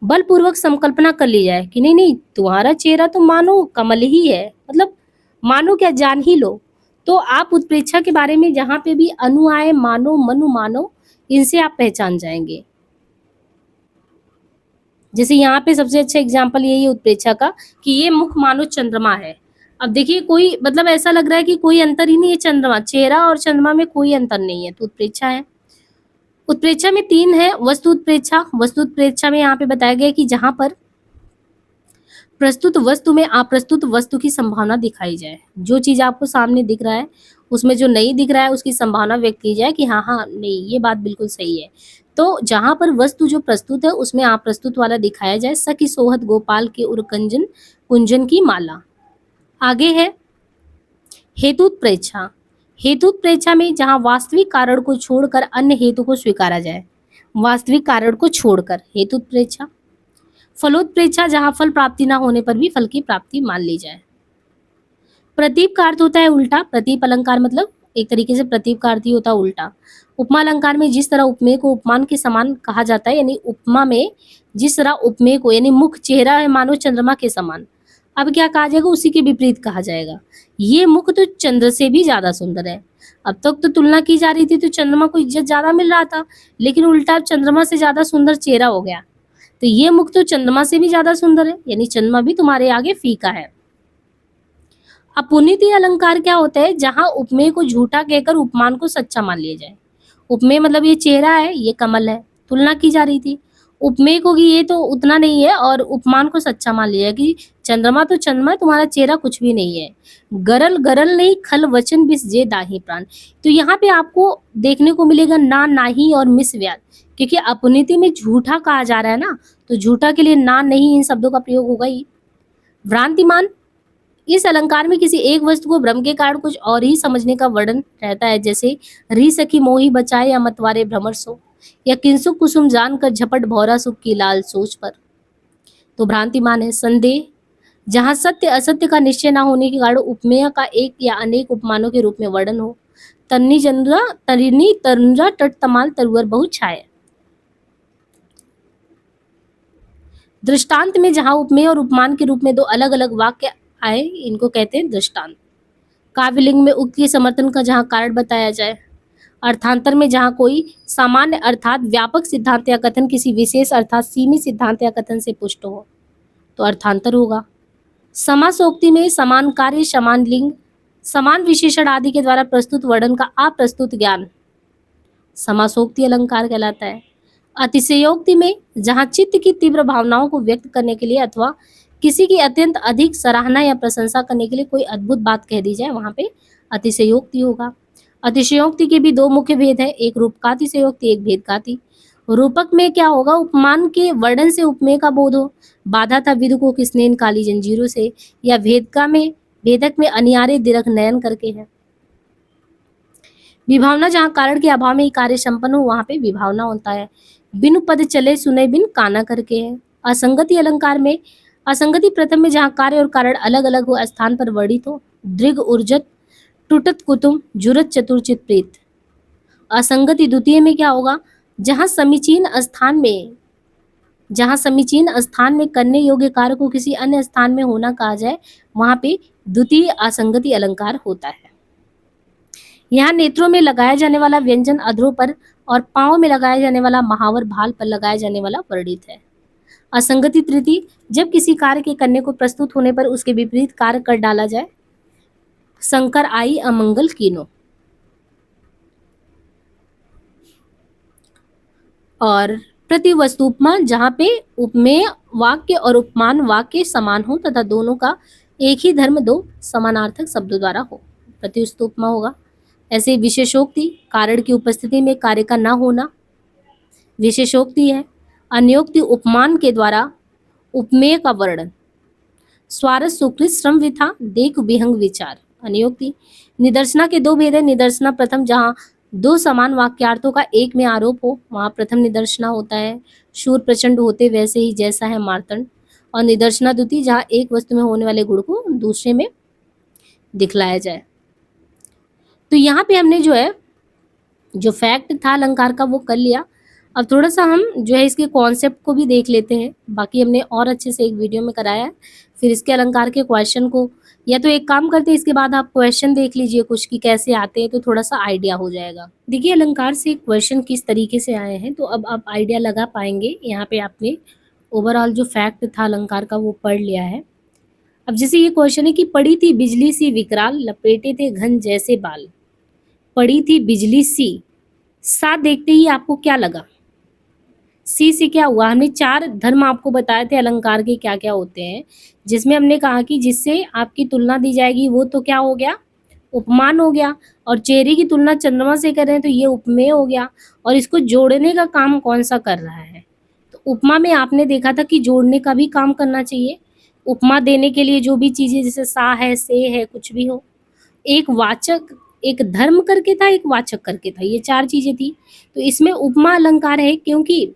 बलपूर्वक संकल्पना कर ली जाए कि नहीं नहीं तुम्हारा चेहरा तो मानो कमल ही है, मतलब मानो क्या जान ही लो, तो आप उत्प्रेक्षा के बारे में जहां पे भी अनु आए, मानो, मनु, मानो इनसे आप पहचान जाएंगे। जैसे यहाँ पे सबसे अच्छा एग्जाम्पल यही है उत्प्रेक्षा का कि ये मुख मानो चंद्रमा है। अब देखिए कोई मतलब ऐसा लग रहा है कि कोई अंतर ही नहीं है, चंद्रमा, चेहरा और चंद्रमा में कोई अंतर नहीं है, तो उत्प्रेक्षा है। उत्प्रेक्षा में 3 है। वस्तु उत्प्रेक्षा, वस्तु उत्प्रेक्षा में यहाँ पे बताया गया कि जहां पर प्रस्तुत वस्तु में अप्रस्तुत वस्तु की संभावना दिखाई जाए। जो चीज आपको सामने दिख रहा है उसमें जो नहीं दिख रहा है उसकी संभावना व्यक्त की जाए कि हाँ हाँ नहीं ये बात बिल्कुल सही है। तो जहां पर वस्तु जो प्रस्तुत है उसमें अप्रस्तुत वाला दिखाया जाए। सखी सोहत गोपाल के उरकंजन कुंजन की माला। आगे है हेतुत्प्रेक्षा। हेतुत्प्रेक्षा में जहां वास्तविक कारण को छोड़कर अन्य हेतु को स्वीकारा जाए। वास्तविक कारण को छोड़कर हेतुत्प्रेक्षा। फलोत्प्रेक्षा, जहां फल प्राप्ति ना होने पर भी फल की प्राप्ति मान ली जाए। प्रतीप का अर्थ होता है उल्टा। प्रतीप अलंकार मतलब एक तरीके से प्रतीप का अर्थ ही होता है उल्टा। उपमा अलंकार में जिस तरह उपमेय को उपमान के समान कहा जाता है, यानी उपमा में जिस तरह उपमेय को, यानी मुख चेहरा है मानो चंद्रमा के समान, अब क्या कहा जाएगा, उसी के विपरीत कहा जाएगा। ये मुख तो चंद्र से भी ज्यादा सुंदर है। अब तक तो तुलना की जा रही थी तो चंद्रमा को इज्जत ज्यादा मिल रहा था, लेकिन उल्टा चंद्रमा से ज्यादा सुंदर चेहरा हो गया। तो ये मुख तो चंद्रमा से भी ज्यादा सुंदर है, यानी चंद्रमा भी तुम्हारे आगे फीका है। अपुनीति अलंकार क्या होता है, जहां उपमेय को झूठा कहकर उपमान को सच्चा मान लिया जाए। उपमेय मतलब ये चेहरा है, ये कमल है, तुलना की जा रही थी। उपमेय को कि ये तो उतना नहीं है और उपमान को सच्चा मान लिया कि चंद्रमा तो चंद्रमा है, तुम्हारा चेहरा कुछ भी नहीं है। गरल गरल नहीं खल वचन बिस जे दाही प्राण। तो यहाँ पे आपको देखने को मिलेगा ना, नाही और मिस व्याध, क्योंकि अपनीति में झूठा कहा जा रहा है ना, तो झूठा के लिए ना, नहीं इन शब्दों का प्रयोग होगा ही। भ्रांतिमान, इस अलंकार में किसी एक वस्तु को भ्रम के कारण कुछ और ही समझने का वर्णन रहता है, जैसे री सखी मोही बचाए या मतवारे भ्रमर सो, या किंसुक कुसुम जान कर झपट भौरा सुख की लाल सोच पर। तो भ्रांतिमान है। संदेह, जहां सत्य असत्य का निश्चय न होने के कारण उपमेय का एक या अनेक उपमानों के रूप में वर्णन हो। तन्नी चंद्रा तरिनी तरुंजा तट तमाल तरुवर बहु छाया। दृष्टांत में जहां उपमेय और उपमान के रूप में दो अलग अलग वाक्य आए, इनको कहते हैं दृष्टांत। काव्यलिंग में उक्त के समर्थन का जहां कारण बताया जाए। अर्थांतर में जहां कोई सामान्य अर्थात व्यापक सिद्धांत या कथन किसी विशेष अर्थात सीमित सिद्धांत या कथन से पुष्ट हो, तो अर्थांतर होगा। समासोक्ति में समान कार्य, समान लिंग, समान विशेषण आदि के द्वारा प्रस्तुत वर्णन का अप्रस्तुत ज्ञान समासोक्ति अलंकार कहलाता है। अतिशयोक्ति में जहां चित्त की तीव्र भावनाओं को व्यक्त करने के लिए अथवा किसी की अत्यंत अधिक सराहना या प्रशंसा करने के लिए कोई अद्भुत बात कह दी जाए, वहां पे अतिशयोक्ति होगा। अतिशयोक्ति के भी दो मुख्य भेद है, एक रूपकातिशयोक्ति, एक भेदकाति। रूपक में क्या होगा, उपमान के वर्णन से उपमेय का बोध हो, बाधा था विदु को किसने इन काली जंजीरों से, या भेदक में अनियारे दिरख नयन करके है। विभावना, जहाँ कारण के अभाव में ही कार्य संपन्न हो वहां पे विभावना होता है। बिनु पद चले सुने बिन काना करके है। असंगति अलंकार में असंगति प्रथम में जहाँ कार्य और कारण अलग अलग हो, स्थान पर वर्णित हो। दृग उर्जत टूटत कुतुम जुरत चतुर्चित प्रीत। असंगति द्वितीय में क्या होगा, जहाँ समीचीन स्थान में करने योग्य कार्य को किसी अन्य स्थान में होना कहा जाए, वहां पे द्वितीय असंगति अलंकार होता है। यहाँ नेत्रों में लगाया जाने वाला व्यंजन अधरों पर और पांव में लगाया जाने वाला महावर भाल पर लगाया जाने वाला वर्णित है। असंगति तृतीय, जब किसी कार्य के करने को प्रस्तुत होने पर उसके विपरीत कार्य कर डाला जाए। संकर आई अमंगल कीनो। और प्रतिवस्तु उपमा, जहाँ पे उपमेय वाक्य और उपमान वाक्य समान हो तथा दोनों का एक ही धर्म दो समानार्थक शब्दों द्वारा हो, प्रतिवस्तु उपमा होगा। ऐसे विशेषोक्ति, कारण की उपस्थिति में कार्य का न होना विशेषोक्ति है। अन्योक्ति, उपमान के द्वारा उपमेय का वर्णन। स्वारस सुकृत श्रम विथा देख विहंग विचार, अन्योक्ति। निदर्शना के दो भेद है। निदर्शना प्रथम, जहाँ दो समान वाक्यार्थों का एक में आरोप हो, वहां प्रथम निदर्शना होता है। शूर प्रचंड होते वैसे ही जैसा है मार्तंड। और निदर्शना द्वितीय, जहाँ एक वस्तु में होने वाले गुण को दूसरे में दिखलाया जाए। तो यहाँ पे हमने जो फैक्ट था अलंकार का वो कर लिया। अब थोड़ा सा हम इसके कॉन्सेप्ट को भी देख लेते हैं। बाकी हमने और अच्छे से एक वीडियो में कराया है। फिर इसके अलंकार के क्वेश्चन को, या तो एक काम करते हैं, इसके बाद आप क्वेश्चन देख लीजिए कुछ कि कैसे आते हैं, तो थोड़ा सा आइडिया हो जाएगा। देखिए अलंकार से क्वेश्चन किस तरीके से आए हैं, तो अब आप आइडिया लगा पाएंगे। यहाँ पे आपने ओवरऑल जो फैक्ट था अलंकार का वो पढ़ लिया है। अब जैसे ये क्वेश्चन है कि पड़ी थी बिजली सी विकराल, लपेटे थे घन जैसे बाल। पड़ी थी बिजली सी, सा देखते ही आपको क्या लगा? सी से क्या हुआ? हमने चार धर्म आपको बताए थे अलंकार के क्या क्या होते हैं, जिसमें हमने कहा कि जिससे आपकी तुलना दी जाएगी वो तो क्या हो गया? उपमान हो गया। और चेहरे की तुलना चंद्रमा से कर रहे हैं तो ये उपमेय हो गया। और इसको जोड़ने का काम कौन सा कर रहा है? तो उपमा में आपने देखा था कि जोड़ने का भी काम करना चाहिए। उपमा देने के लिए जो भी चीजें, जैसे सा है, से है, कुछ भी हो, एक वाचक, एक धर्म करके था, एक वाचक करके था, ये चार चीजें थी। तो इसमें उपमा अलंकार है क्योंकि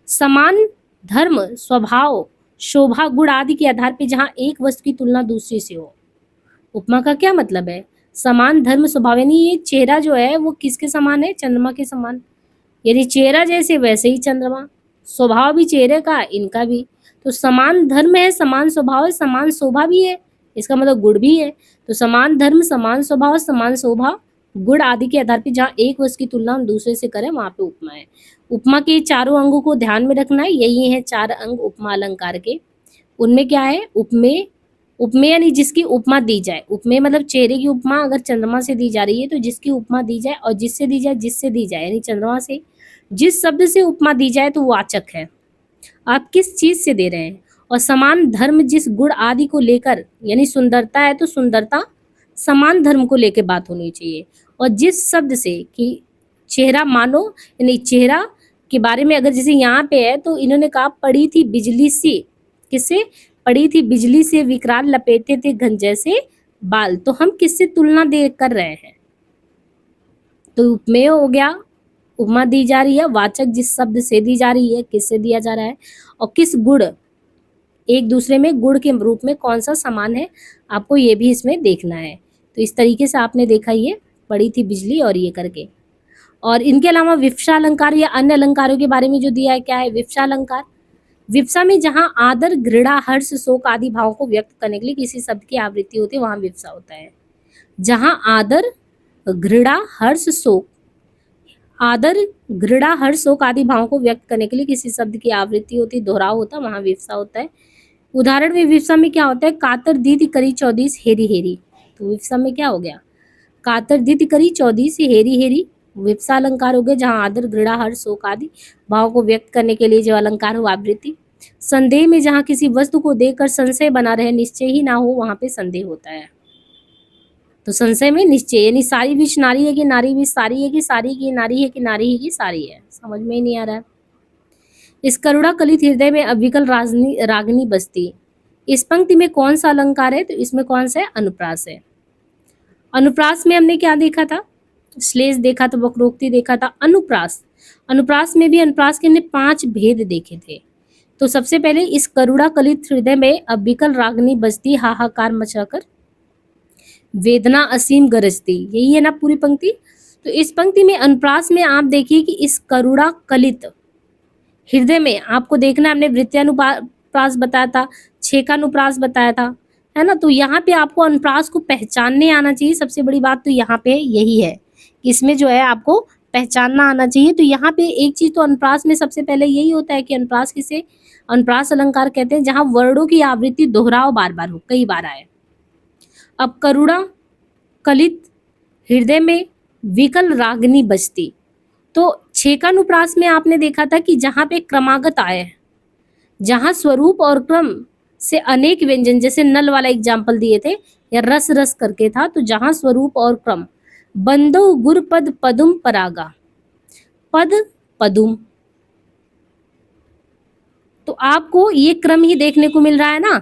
समान धर्म, स्वभाव, शोभा, गुण आदि के आधार पर जहाँ एक वस्तु की तुलना दूसरे से हो। उपमा का क्या मतलब है? समान धर्म स्वभाव, यानी ये चेहरा जो है वो किसके समान है? चंद्रमा के समान। यानी चेहरा जैसे वैसे ही चंद्रमा, स्वभाव भी चेहरे का, इनका भी। तो समान धर्म है, समान स्वभाव है, समान शोभा भी है, इसका मतलब गुण भी है। तो समान धर्म, समान स्वभाव, समान शोभा, गुण आदि के आधार पर जहाँ एक वस्तु की तुलना हम दूसरे से करें वहां पे उपमा है। उपमा के चारों अंगों को ध्यान में रखना है। यही है चार अंग उपमा अलंकार के। उनमें क्या है? उपमेय, उपमेय यानी जिसकी उपमा दी जाए। उपमेय मतलब चेहरे की उपमा अगर चंद्रमा से दी जा रही है तो जिसकी उपमा दी जाए, और जिससे दी जाए, जिससे दी जाए, यानी चंद्रमा से जिस शब्द से उपमा दी जाए तो वाचक है, आप किस चीज से दे रहे हैं। और समान धर्म, जिस गुण आदि को लेकर, यानी सुंदरता है तो सुंदरता समान धर्म को लेकर बात होनी चाहिए। और जिस शब्द से कि चेहरा मानो, यानी चेहरा के बारे में अगर जैसे यहाँ पे है तो इन्होंने कहा पड़ी थी बिजली सी, किससे? पड़ी थी बिजली से विकराल, लपेटे थे घन जैसे बाल। तो हम किससे तुलना दे कर रहे हैं? तो उपमेय हो गया, उपमा दी जा रही है। वाचक, जिस शब्द से दी जा रही है, किससे दिया जा रहा है, और किस गुण, एक दूसरे में गुण के रूप में कौन सा समान है, आपको ये भी इसमें देखना है। तो इस तरीके से आपने देखा ये पड़ी थी बिजली और ये करके। और इनके अलावा विवक्षा अलंकार या अन्य अलंकारों के बारे में जो दिया है, क्या है विवक्षा अलंकार? विवक्षा में जहाँ आदर, घृणा, हर्ष, शोक आदि भावों को व्यक्त करने के लिए किसी शब्द की आवृत्ति होती है, वहां विवक्षा होता है। जहाँ आदर, घृणा, हर्ष, शोक, आदर, घृणा, हर्ष, शोक आदि भावों को व्यक्त करने के लिए किसी शब्द की आवृत्ति होती है, दोहराव होता है, वहां विवक्षा होता है। उदाहरण में विवक्षा में क्या होता है? कातर दीदी करी चौदीस हेरी हेरी। तो विवक्षा में क्या हो गया? कातर दीदी करी चौदीस हेरी हेरी विवक्षा अलंकार हो गया, जहाँ आदर, घृणा, हर्ष, शोक आदि भाव को व्यक्त करने के लिए जो अलंकार हो आवृत्ति। संदेह में जहाँ किसी वस्तु को देखकर संशय बना रहे, निश्चय ही ना हो, वहां पे संदेह होता है। तो संशय में निश्चय, यानी सारी विष नारी है कि नारी विष सारी है कि सारी की नारी है कि नारी है कि सारी है, समझ में ही नहीं आ रहा है। इस करुणा कलित हृदय में अविकल रागनी बसती। इस पंक्ति में कौन सा अलंकार है? तो इसमें कौन सा है? अनुप्रास है। अनुप्रास में हमने क्या देखा था? श्लेष देखा था, वक्रोक्ति देखा था। अनुप्रास, अनुप्रास में भी अनुप्रास के हमने 5 भेद देखे थे। तो सबसे पहले इस करुणा कलित हृदय में अविकल रागनी बजती, हाहाकार मचाकर वेदना असीम गरजती, यही है ना पूरी पंक्ति। तो इस पंक्ति में अनुप्रास में आप देखिए कि इस करुणा कलित हृदय में आपको देखना, हमने वृत्त्यानुप्रास बताया था, छेकानुप्रास बताया था, है ना? तो यहाँ पे आपको अनुप्रास को पहचानने आना चाहिए। सबसे बड़ी बात तो यहाँ पे यही है कि इसमें जो है आपको पहचानना आना चाहिए। तो यहाँ पे एक चीज़ तो अनुप्रास में सबसे पहले यही होता है कि अनुप्रास किसे अनुप्रास अलंकार कहते हैं, जहाँ वर्णों की आवृत्ति दोहराव बार-बार हो, कई बार आए। अब करुणा, कलित, हृदय में विकल रागनी बजती। तो छेकानुप्रास में आपने देखा था कि जहाँ पे क्रमागत आए, जहाँ स्वरूप और क्रम से अनेक व्यंजन, जैसे नल वाला एग्जाम्पल दिए थे, या रस रस करके था, तो जहाँ स्वरूप और क्रम, बंदो गुर पद पदुम परागा, पद पदुम, तो आपको ये क्रम ही देखने को मिल रहा है ना,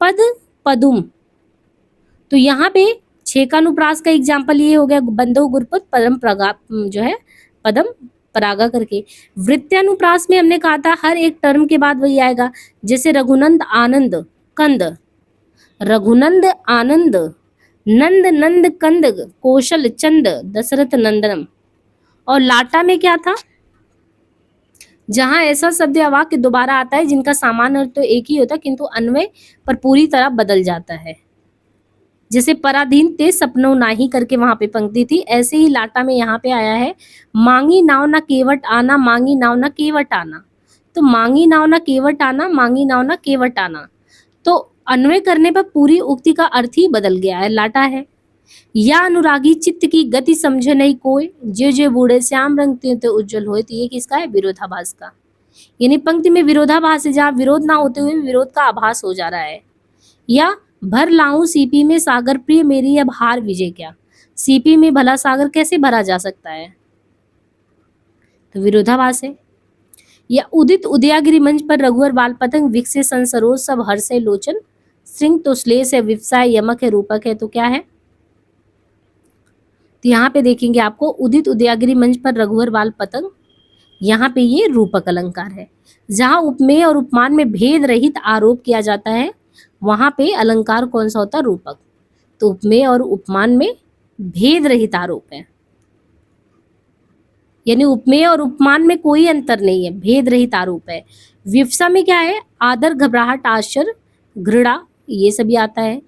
पद पदुम। तो यहाँ पे छेकानुप्रास का एग्जाम्पल ये हो गया, बंदो गुरपद पदम प्रगा, जो है पदम परागा करके। वृत्त्यानुप्रास में हमने कहा था हर एक टर्म के बाद वही आएगा, जैसे रघुनंद आनंद कंद, रघुनंद आनंद, नंद नंद कंद, कौशल चंद, दशरथ नंदनम। और लाटा में क्या था, जहां ऐसा शब्द या वाक्य दोबारा आता है जिनका सामान्य अर्थ तो एक ही होता है किंतु अन्वय पर पूरी तरह बदल जाता है, जैसे पराधीन ते सपनों नाही करके वहां पे पंक्ति थी, ऐसे ही लाटा में यहाँ पे आया है, मांगी नाव ना केवट आना, मांगी नाव ना केवट आना। तो मांगी नाव ना केवट आना, मांगी नाव ना केवट आना, तो अन्वय करने पर पूरी उक्ति का अर्थ ही बदल गया है, लाटा है। या अनुरागी चित्त की गति समझे नहीं कोई, जे जे बूढ़े श्याम रंग त्यों त्यों उज्जवल होए, तो ये किसका है, विरोधाभास का। यानी पंक्ति में विरोधाभास है, जहाँ विरोध ना होते हुए विरोध का आभास हो जा रहा है। या भर लाऊं सीपी में सागर प्रिय मेरी अब हार विजय क्या, सीपी में भला सागर कैसे भरा जा सकता है, तो विरोधाभास है। या उदित उदयागिरी मंच पर रघुवर बाल पतंग, विकसे संसरोज सब हर्षे लोचन, श्रृंग तो श्लेष है, विवसाय यमक है, रूपक है, तो क्या है, तो यहाँ पे देखेंगे आपको उदित उदयागिरी मंच पर रघुवर बाल पतंग, यहाँ पे ये रूपक अलंकार है। जहाँ उपमेय और उपमान में भेद रहित आरोप किया जाता है, वहां पे अलंकार कौन सा होता है, रूपक। तो उपमेय और उपमान में भेद रहित आरोप है, यानी उपमेय और उपमान में कोई अंतर नहीं है, भेद रहित आरोप है। विवसा में क्या है, आदर, घबराहट, आश्चर्य, घृणा, ये सभी आता है।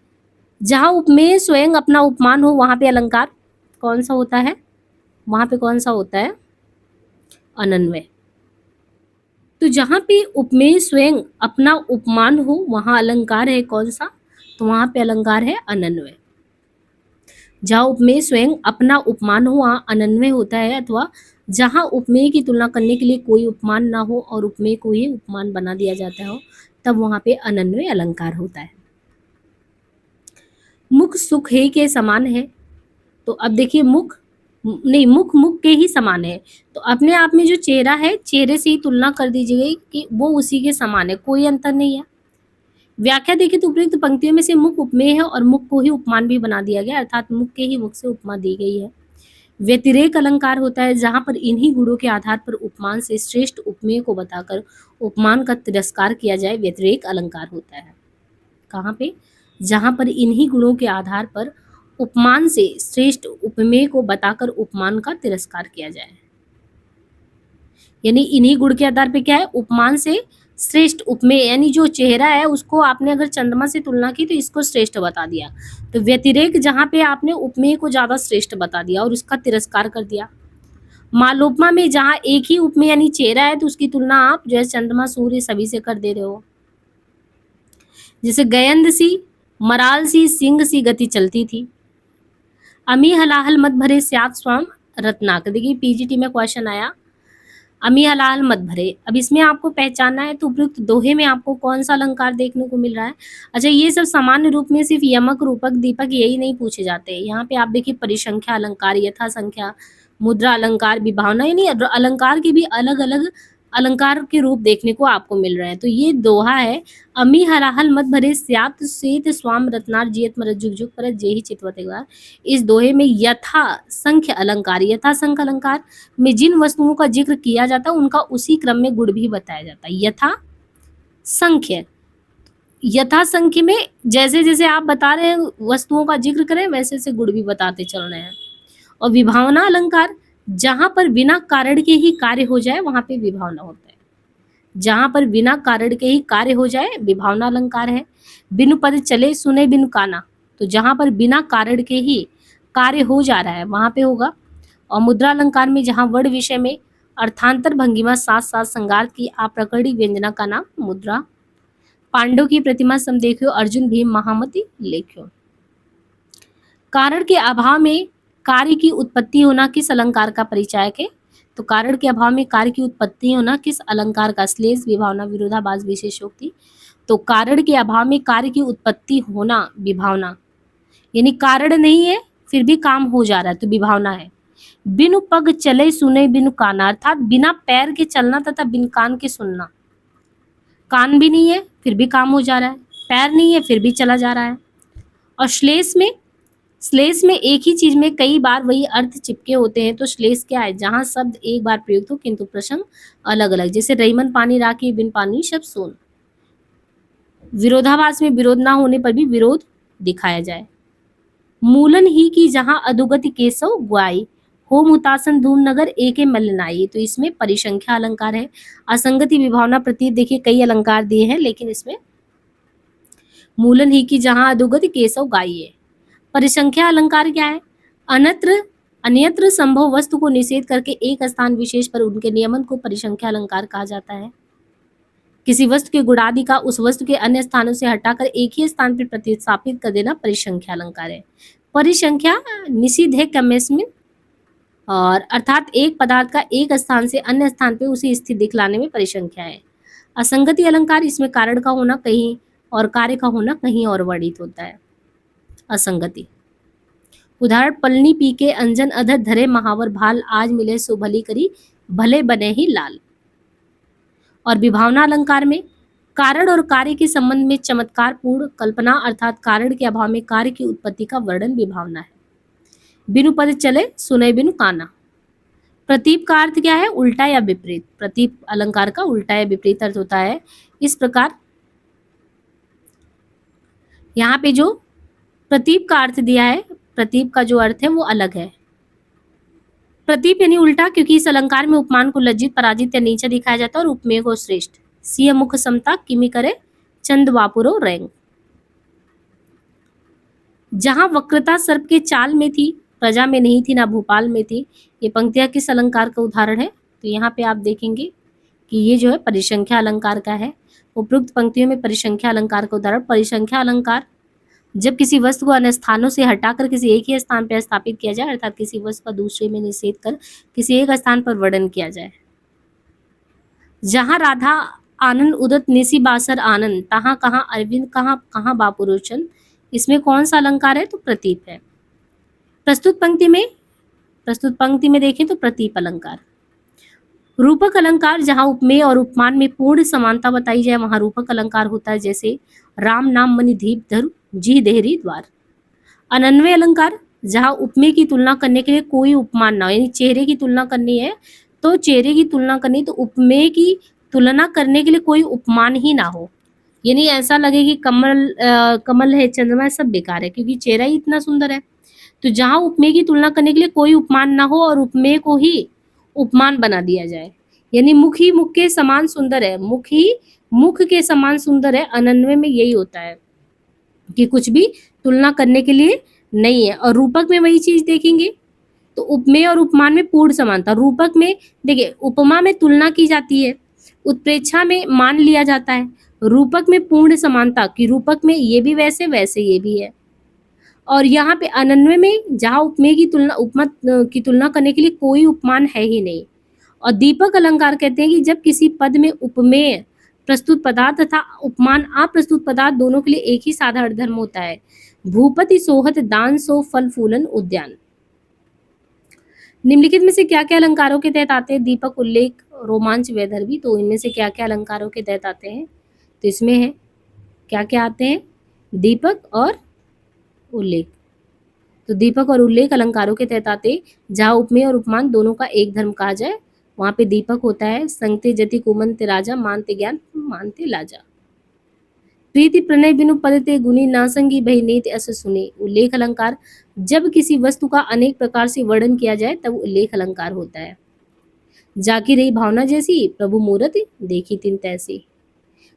जहाँ उपमेय स्वयं अपना उपमान हो, वहां पे अलंकार कौन सा होता है, वहां पे कौन सा होता है, अनन्वय। तो जहाँ पे उपमेय स्वयं अपना उपमान हो, वहां अलंकार है कौन सा, तो वहां पे अलंकार है अनन्वय। जहाँ उपमेय स्वयं अपना उपमान हो, वहां अनन्वय होता है, अथवा जहाँ उपमेय की तुलना करने के लिए कोई उपमान ना हो और उपमेय को ही उपमान बना दिया जाता हो, तब वहां पे अनन्वय अलंकार होता है। मुख सुख है के समान है, तो अब देखिए मुख नहीं, मुख मुख के ही समान है, तो अपने आप में जो चेहरा है, चेहरे से ही तुलना कर दीजिए कि वो उसी के समान है, कोई अंतर नहीं है। व्याख्या देखिए तो उपयुक्त पंक्तियों में से मुख उपमेय है और मुख को ही उपमान भी बना दिया गया, अर्थात मुख के ही मुख से उपमा दी गई है। व्यतिरेक अलंकार होता है, जहां पर इन्हीं गुणों के आधार पर उपमान से श्रेष्ठ उपमेय को बताकर उपमान का तिरस्कार किया जाए, व्यतिरेक अलंकार होता है। कहाँ पे, जहां पर इन्हीं गुणों के आधार पर उपमान से श्रेष्ठ उपमेय को बताकर उपमान का तिरस्कार किया जाए, यानी इन्हीं गुण के आधार पे क्या है, उपमान से श्रेष्ठ उपमेय, यानी जो चेहरा है उसको आपने अगर चंद्रमा से तुलना की तो इसको श्रेष्ठ बता दिया, तो व्यतिरेक जहां पे आपने उपमेय को ज्यादा श्रेष्ठ बता दिया और इसका तिरस्कार कर दिया। मालोपमा में जहां एक ही उपमेय यानी चेहरा है, तो उसकी तुलना आप जो है चंद्रमा सूर्य सभी से कर दे रहे हो। जैसे गयंद सी, मराल सी, सिंह सी गति चलती थी, अमी हलाहल मत भरे स्यात स्वाम रत्नाक। देखिए पीजीटी में क्वेश्चन आया, अमी हलाहल मत भरे। अब इसमें आपको पहचानना है तो उपयुक्त दोहे में आपको कौन सा अलंकार देखने को मिल रहा है। अच्छा, ये सब सामान्य रूप में सिर्फ यमक, रूपक, दीपक यही नहीं पूछे जाते, यहाँ पे आप देखिए परिसंख्या अलंकार, यथा संख्या, मुद्रा अलंकार, विभावना, यानी अलंकार के भी अलग अलग अलंकार के रूप देखने को आपको मिल रहे हैं। तो ये दोहा है, अमी हलाहल मत भरे स्यात सेत स्वाम रत्नार जियत मरत जुग जुग परत जेहि चितवत एक बार। इस दोहे में यथा संख्य अलंकार, यथा संख्य अलंकार में जिन वस्तुओं का जिक्र किया जाता है उनका उसी क्रम में गुण भी बताया जाता है। यथा संख्य, यथा संख्य में जैसे जैसे आप बता रहे हैं वस्तुओं का जिक्र करें, वैसे से गुण भी बताते चल रहे हैं। और विभावना अलंकार, जहां पर बिना कारण के ही कार्य हो जाए वहां पे विभावना होता है। जहां पर बिना कारण के ही कार्य हो जाए विभावना अलंकार है। बिनु पद चले सुने बिनु काना, तो जहां पर बिना कारण के ही कार्य हो जा रहा है वहां पे होगा। और मुद्रा अलंकार में जहां वर्ण विषय में अर्थांतर भंगिमा साथ साथ संगार की अप्रकरणी व्यंजना का नाम मुद्रा। पांडव की प्रतिमा सम देखियो, अर्जुन भीम महामति लेख्यो। कारण के अभाव में कार्य की उत्पत्ति होना किस अलंकार का परिचायक है? तो कारण के अभाव में कार्य की उत्पत्ति होना किस अलंकार का? श्लेष, विभावना, विरोधाभास, विशेषोक्ति। तो कारण के अभाव में कार्य की उत्पत्ति होना विभावना, यानी कारण नहीं है फिर भी काम हो जा रहा है तो विभावना है। बिनु पग चले सुने बिनु काना, अर्थात बिना पैर के चलना तथा बिन कान के सुनना। कान भी नहीं है फिर भी काम हो जा रहा है, पैर नहीं है फिर भी चला जा रहा है। और श्लेष में एक ही चीज में कई बार वही अर्थ चिपके होते हैं, तो श्लेष क्या है? जहां शब्द एक बार प्रयुक्त हो किंतु प्रसंग अलग अलग, जैसे रईमन पानी राखी बिन पानी शब्द सोन। विरोधाभास में विरोध ना होने पर भी विरोध दिखाया जाए। मूलन ही की जहां अधोगति केशव ग्वाई, होम हुतासन धूम नगर एके मलनाई, तो इसमें परिसंख्या अलंकार है। असंगति, विभावना, प्रतीत, देखिए कई अलंकार दिए हैं लेकिन इसमें मूलन ही की जहां अधोगति केशव गाई है। परिसंख्या अलंकार क्या है? अन्यत्र संभव वस्तु को निषेध करके एक स्थान विशेष पर उनके नियमन को परिसंख्या अलंकार कहा जाता है। किसी वस्तु के गुणादि का उस वस्तु के अन्य स्थानों से हटाकर एक ही स्थान पर प्रतिस्थापित कर देना परिसंख्या अलंकार है। परिसंख्या निषिद्ध है कमेस्मिन, और अर्थात एक पदार्थ का एक स्थान से अन्य स्थान पर उसी स्थिति दिखलाने में परिसंख्या है। असंगति अलंकार, इसमें कारण का होना कहीं और कार्य का होना कहीं और वर्णित होता है। असंगति उदाहरण, पलनी पी के अंजन अधर धरे महावर भाल, आज मिले सो भली करी भले बने ही लाल। और विभावना अलंकार में कारण और कार्य के संबंध में चमत्कार पूर्ण कल्पना, अर्थात कारण के अभाव में कार्य की उत्पत्ति का वर्णन विभावना है। बिनु पद चले सुने बिनु काना। प्रतीप का अर्थ क्या है? उल्टा या विपरीत। प्रतीप अलंकार का उल्टा या विपरीत अर्थ होता है। इस प्रकार यहाँ पे जो प्रतीप का अर्थ दिया है, प्रतीप का जो अर्थ है वो अलग है। प्रतीप यानी उल्टा, क्योंकि इस अलंकार में उपमान को लज्जित, पराजित या नीचा दिखाया जाता है और उपमेय को श्रेष्ठ। सिंह मुख समता किमि करे चंद वापुरो रैंग। जहां वक्रता सर्प के चाल में थी, प्रजा में नहीं थी, ना भोपाल में थी। ये पंक्तियां किस अलंकार का उदाहरण है? तो यहाँ पे आप देखेंगे कि ये जो है परिसंख्या अलंकार का है। उपरोक्त पंक्तियों में परिसंख्या अलंकार का उदाहरण, परिसंख्या अलंकार जब किसी वस्तु को अन्य स्थानों से हटाकर किसी एक ही स्थान पर स्थापित किया जाए, अर्थात किसी वस्तु का दूसरे में निषेध कर किसी एक स्थान पर वर्णन किया जाए। जहां राधा आनंद उदत निसी बासर आनंद, तहां कहाँ अरविंद कहाँ कहाँ बापुरोचन, इसमें कौन सा अलंकार है? तो प्रतीप है। प्रस्तुत पंक्ति में देखें तो प्रतीप अलंकार। रूपक अलंकार, जहां उपमेय और उपमान में पूर्ण समानता बताई जाए वहां रूपक अलंकार होता है, जैसे राम नाम मणि दीप धरु जी देहरी द्वार। अनन्वय अलंकार, जहां उपमेय की तुलना करने के लिए कोई उपमान ना हो, यानी चेहरे की तुलना करनी है तो चेहरे की तुलना करनी, तो उपमेय की तुलना करने के लिए कोई उपमान ही ना हो, यानी ऐसा लगे कि कमल है, चंद्रमा है, सब बेकार है क्योंकि चेहरा ही इतना सुंदर है। तो जहां उपमेय की तुलना करने के लिए कोई उपमान ना हो और उपमेय को ही उपमान बना दिया जाए, यानी मुख ही मुख के समान सुंदर है, मुख ही मुख के समान सुंदर है। अनन्वय में यही होता है कि कुछ भी तुलना करने के लिए नहीं है। और रूपक में वही चीज देखेंगे तो उपमेय और उपमान में पूर्ण समानता। रूपक में देखिए उपमा में तुलना की जाती है, उत्प्रेक्षा में मान लिया जाता है, रूपक में पूर्ण समानता कि रूपक में ये भी वैसे वैसे ये भी है। और यहाँ पे अनन्वय में जहाँ उपमेय की तुलना उपमा की तुलना करने के लिए कोई उपमान है ही नहीं। और दीपक अलंकार कहते हैं कि जब किसी पद में उपमेय प्रस्तुत पदार्थ तथा उपमान अप्रस्तुत पदार्थ दोनों के लिए एक ही साधारण धर्म होता है। भूपति सोहत दान सो फल फूलन उद्यान। निम्नलिखित में से क्या क्या अलंकारों के तहत आते हैं? दीपक, उल्लेख, रोमांच, वैदर्भी। तो इनमें से क्या क्या अलंकारों के तहत आते हैं? तो इसमें है क्या क्या आते हैं? दीपक और उल्लेख। तो दीपक और उल्लेख अलंकारों के तहत आते, जहाँ उपमेय और उपमान दोनों का एक धर्म कहा जाए वहां पे दीपक होता है। संगते जति कुमंते राजा, मानते ज्ञान मानते लाजा। प्रीति प्रणय बिनु पदते गुनी, नासंगी भई नीति अस सुने। उल्लेख अलंकार, जब किसी वस्तु का अनेक प्रकार से वर्णन किया जाए तब उल्लेख अलंकार होता है। जाकी रही भावना जैसी, प्रभु मूरत देखी तिन तैसी।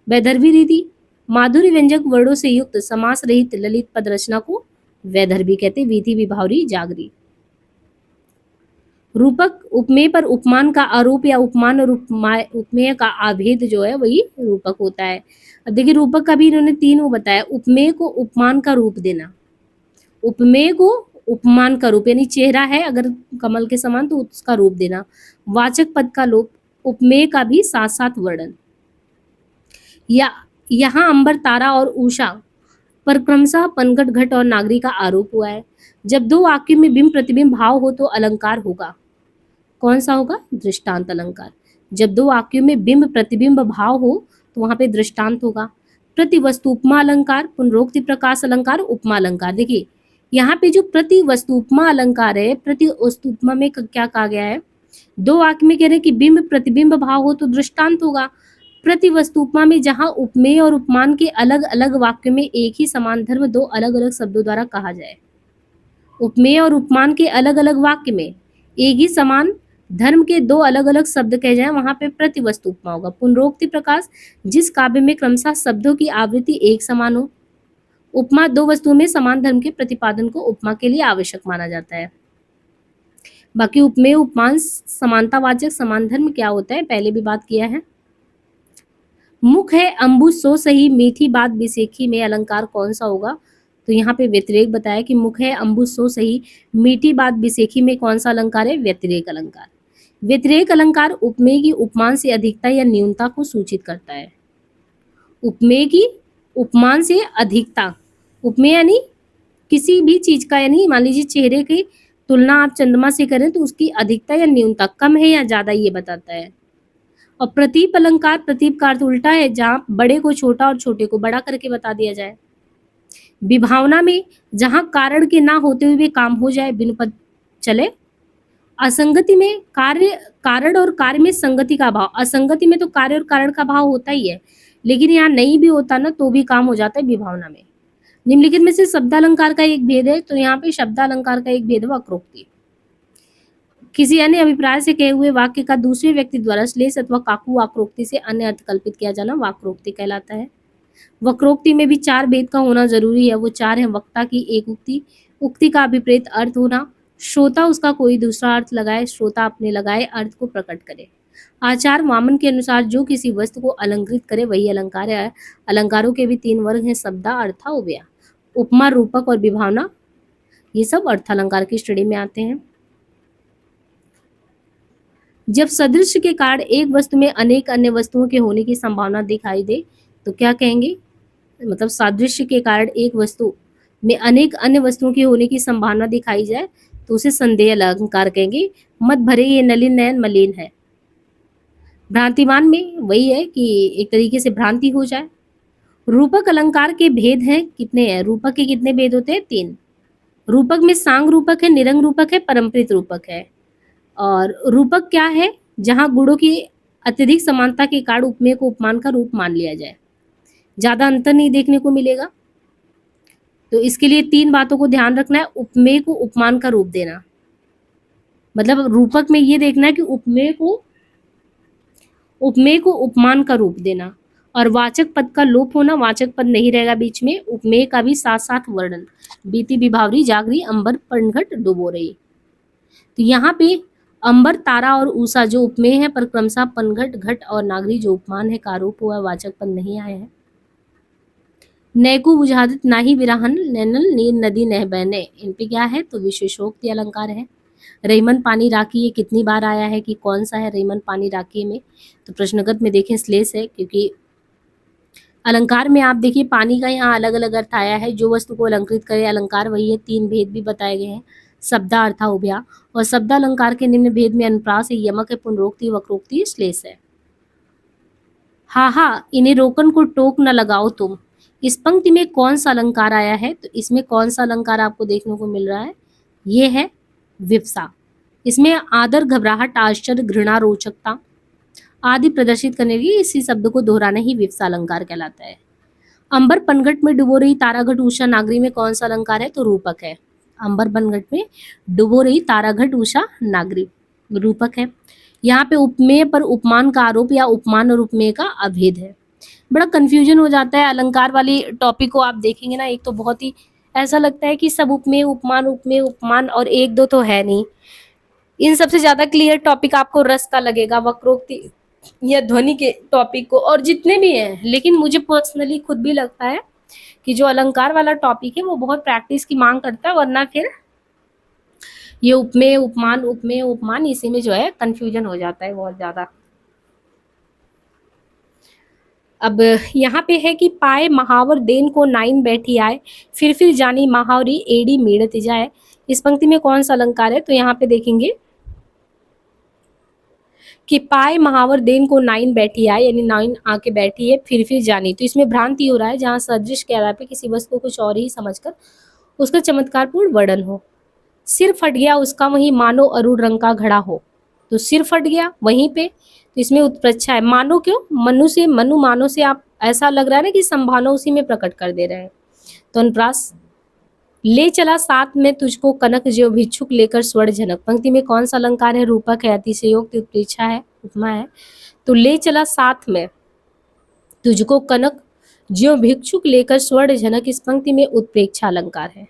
वैदर्भी रीति, माधुर्य व्यंजक वर्णों से युक्त समास रहित ललित पद रचना को वैदर्भी कहते। वीथी विभावरी जागरी। रूपक उपमेय पर उपमान का आरोप या उपमान और उपमेय का आभेद जो है वही रूपक होता है। अब देखिए रूपक का भी इन्होंने तीन वो बताया। उपमेय को उपमान का रूप देना, उपमेय को उपमान का रूप यानी चेहरा है अगर कमल के समान तो उसका रूप देना। वाचक पद का लोप, उपमेय का भी साथ साथ वर्णन। या यहाँ अंबर तारा और उषा पर क्रमशः पनघट घट और नागरी का आरोप हुआ है। जब दो वाक्यों में बिंब प्रतिबिंब भाव हो तो अलंकार होगा। कौन सा होगा? दृष्टांत अलंकार। जब दो वाक्यों में बिंब प्रतिबिंब भाव हो तो वहां पे दृष्टांत होगा। प्रति वस्तु उपमा अलंकार, पुनरोक्ति प्रकाश अलंकार, उपमा अलंकार। देखिए यहाँ पे जो प्रति वस्तु उपमा अलंकार है, प्रति वस्तु उपमा में क्या कहा गया है? दो वाक्य में कह रहे हैं कि बिंब प्रतिबिंब भाव हो तो दृष्टांत होगा। प्रति वस्तु उपमा में जहां उपमेय और उपमान के अलग अलग वाक्य में एक ही समान धर्म दो अलग अलग शब्दों द्वारा कहा जाए, उपमेय और उपमान के अलग अलग वाक्य में एक ही समान धर्म के दो अलग अलग शब्द कहे जाए, वहां पे प्रतिवस्तु उपमा होगा। पुनरोक्ति प्रकाश, जिस काव्य में क्रमशः शब्दों की आवृत्ति एक समान हो। उपमा, दो वस्तुओं में समान धर्म के प्रतिपादन को उपमा के लिए आवश्यक माना जाता है। बाकी उपमेय उपमान समानतावाचक समान धर्म क्या होता है पहले भी बात किया है। मुख है अंबु सो सही मीठी बात बिसेखी में अलंकार कौन सा होगा? तो यहाँ पे व्यतिरेक बताया कि मुख है अंबु सो सही मीठी बात बिसेखी में कौन सा अलंकार है? व्यतिरेक अलंकार। व्यतिरेक अलंकार उपमेय की उपमान से अधिकता या न्यूनता को सूचित करता है। उपमेय की उपमान से अधिकता, उपमेय यानी किसी भी चीज का, यानी मान लीजिए चेहरे की तुलना आप चंद्रमा से करें तो उसकी अधिकता या न्यूनता कम है या ज्यादा ये बताता है। और प्रतीप अलंकार, प्रतीप का अर्थ उल्टा है, जहां बड़े को छोटा और छोटे को बड़ा करके बता दिया जाए। विभावना में जहां कारण के ना होते हुए भी काम हो जाए, बिनु पद चले। असंगति में कार्य, कारण और कार्य में संगति का भाव, असंगति में तो कार्य और कारण का भाव होता ही है, लेकिन यहाँ नहीं भी होता ना तो भी काम हो जाता है विभावना में। निम्नलिखित में से शब्दालंकार का एक भेद है, तो यहाँ पे शब्दालंकार का एक भेद है वक्रोक्ति। किसी अन्य अभिप्राय से कहे हुए वाक्य का दूसरे व्यक्ति द्वारा श्लेष अथवा काकू वाक्रोक्ति से अन्य अर्थ कल्पित किया जाना वाक्रोक्ति कहलाता है। वक्रोक्ति में भी चार भेद का होना जरूरी है। वो चार है: वक्ता की एक उक्ति, उक्ति का अभिप्रेत अर्थ होना, श्रोता उसका कोई दूसरा अर्थ लगाए, श्रोता अपने लगाए अर्थ को प्रकट करे। आचार वामन के अनुसार जो किसी वस्तु को अलंकृत करे वही अलंकार है। अलंकारों के भी तीन वर्ग हैं: शब्दा, अर्था, उभया। उपमा, रूपक और विभावना ये सब अर्थालंकार की श्रेणी में आते हैं। जब सदृश के कारण एक वस्तु में अनेक अन्य वस्तुओं के होने की संभावना दिखाई दे तो क्या कहेंगे? मतलब सादृश्य के कारण एक वस्तु में अनेक अन्य वस्तुओं के होने की संभावना दिखाई जाए तो उसे संदेह अलंकार कहेंगे। मत भरे ये नलिन नयन मलिन है। भ्रांतिमान में वही है कि एक तरीके से भ्रांति हो जाए। रूपक अलंकार के भेद हैं कितने हैं? रूपक के कितने भेद होते हैं? तीन। रूपक में सांग रूपक है, निरंग रूपक है, परम्परित रूपक है। और रूपक क्या है? जहां गुणों की अत्यधिक समानता के कारण उपमेय को उपमान का रूप मान लिया जाए, ज्यादा अंतर नहीं देखने को मिलेगा। तो इसके लिए तीन बातों को ध्यान रखना है। उपमेय को उपमान का रूप देना, मतलब रूपक में ये देखना है कि उपमेय को उपमान का रूप देना। और वाचक पद का लोप होना, वाचक पद नहीं रहेगा बीच में। उपमेय का भी साथ साथ वर्णन, बीती विभावरी जागरी अंबर पनघट डुबो रही। तो यहाँ पे अंबर, तारा और उषा जो उपमेय है पर क्रमशः पनघट, घट और नागरी जो उपमान है का आरोप हुआ, वाचक पद नहीं आए हैं। नैको बुझादित नाही विराहन नैनल नीर नदी नह बहने, इन पे क्या है? तो विशेषोक्ति अलंकार है। रहीमन पानी राखी, ये कितनी बार आया है कि कौन सा है रहीमन पानी राखी में? तो प्रश्नगत में देखें श्लेष है, क्योंकि अलंकार में आप देखिए पानी का यहाँ अलग अलग अर्थ आया है। जो वस्तु को अलंकृत करे अलंकार वही है। तीन भेद भी बताए गए हैं: शब्दा, अर्था, उभया। और शब्दालंकार के निम्न भेद में अनुप्रास है, यमक है, पुनरोक्ति, वक्रोक्ति, श्लेष है। हा इन्हें रोकन को टोक न लगाओ तुम, इस पंक्ति में कौन सा अलंकार आया है? तो इसमें कौन सा अलंकार आपको देखने को मिल रहा है? ये है विवसा। इसमें आदर, घबराहट, आश्चर्य, घृणा, रोचकता आदि प्रदर्शित करने के लिए इसी शब्द को दोहराना ही विवसा अलंकार कहलाता है। अंबर पनघट में डुबो रही ताराघट उषा नागरी में कौन सा अलंकार है? तो रूपक है। अंबर पनघट में डुबो रही ताराघट उषा नागरी रूपक है। यहाँ पे उपमेय पर उपमान का आरोप या उपमान और उपमेय का अभेद है। बड़ा कंफ्यूजन हो जाता है अलंकार वाली टॉपिक को आप देखेंगे ना, एक तो बहुत ही ऐसा लगता है कि सब उपमेय उपमान और एक दो तो है नहीं। इन सबसे ज्यादा क्लियर टॉपिक आपको रस का लगेगा, वक्रोक्ति या ध्वनि के टॉपिक को, और जितने भी हैं। लेकिन मुझे पर्सनली खुद भी लगता है कि जो अलंकार वाला टॉपिक है वो बहुत प्रैक्टिस की मांग करता है, वरना फिर ये उपमेय उपमान इसी में जो है कंफ्यूजन हो जाता है बहुत ज्यादा। अब यहाँ पे है कि पाए महावर देन को नाइन बैठी आए, फिर जानी महावरी एड़ी मेड़त जाए। इस पंक्ति में कौन सा अलंकार है? तो यहाँ पे देखेंगे कि पाए महावर देन को नाइन बैठी आए, यानी नाइन आके बैठी है, फिर जानी। तो इसमें भ्रांति हो रहा है, जहाँ सदृश के आधार पे किसी वस्तु को कुछ और ही समझकर उसका चमत्कारपूर्ण वर्णन हो। सिर फट गया उसका वहीं मानो अरुण रंग का घड़ा हो। तो सिर फट गया वहीं पे, तो इसमें उत्प्रेक्षा है। मानो क्यों? मनु मानो से आप ऐसा लग रहा है ना कि संभावना उसी में प्रकट कर दे रहे हैं। तो अनुप्रास, ले चला साथ में तुझको कनक ज्यों भिक्षुक लेकर स्वर्ण झनक। पंक्ति में कौन सा अलंकार है? रूपक है, अतिशयोक्ति, उत्प्रेक्षा है, उपमा है। तो ले चला साथ में तुझको कनक ज्यों भिक्षुक लेकर स्वर्ण झनक, इस पंक्ति में उत्प्रेक्षा अलंकार है।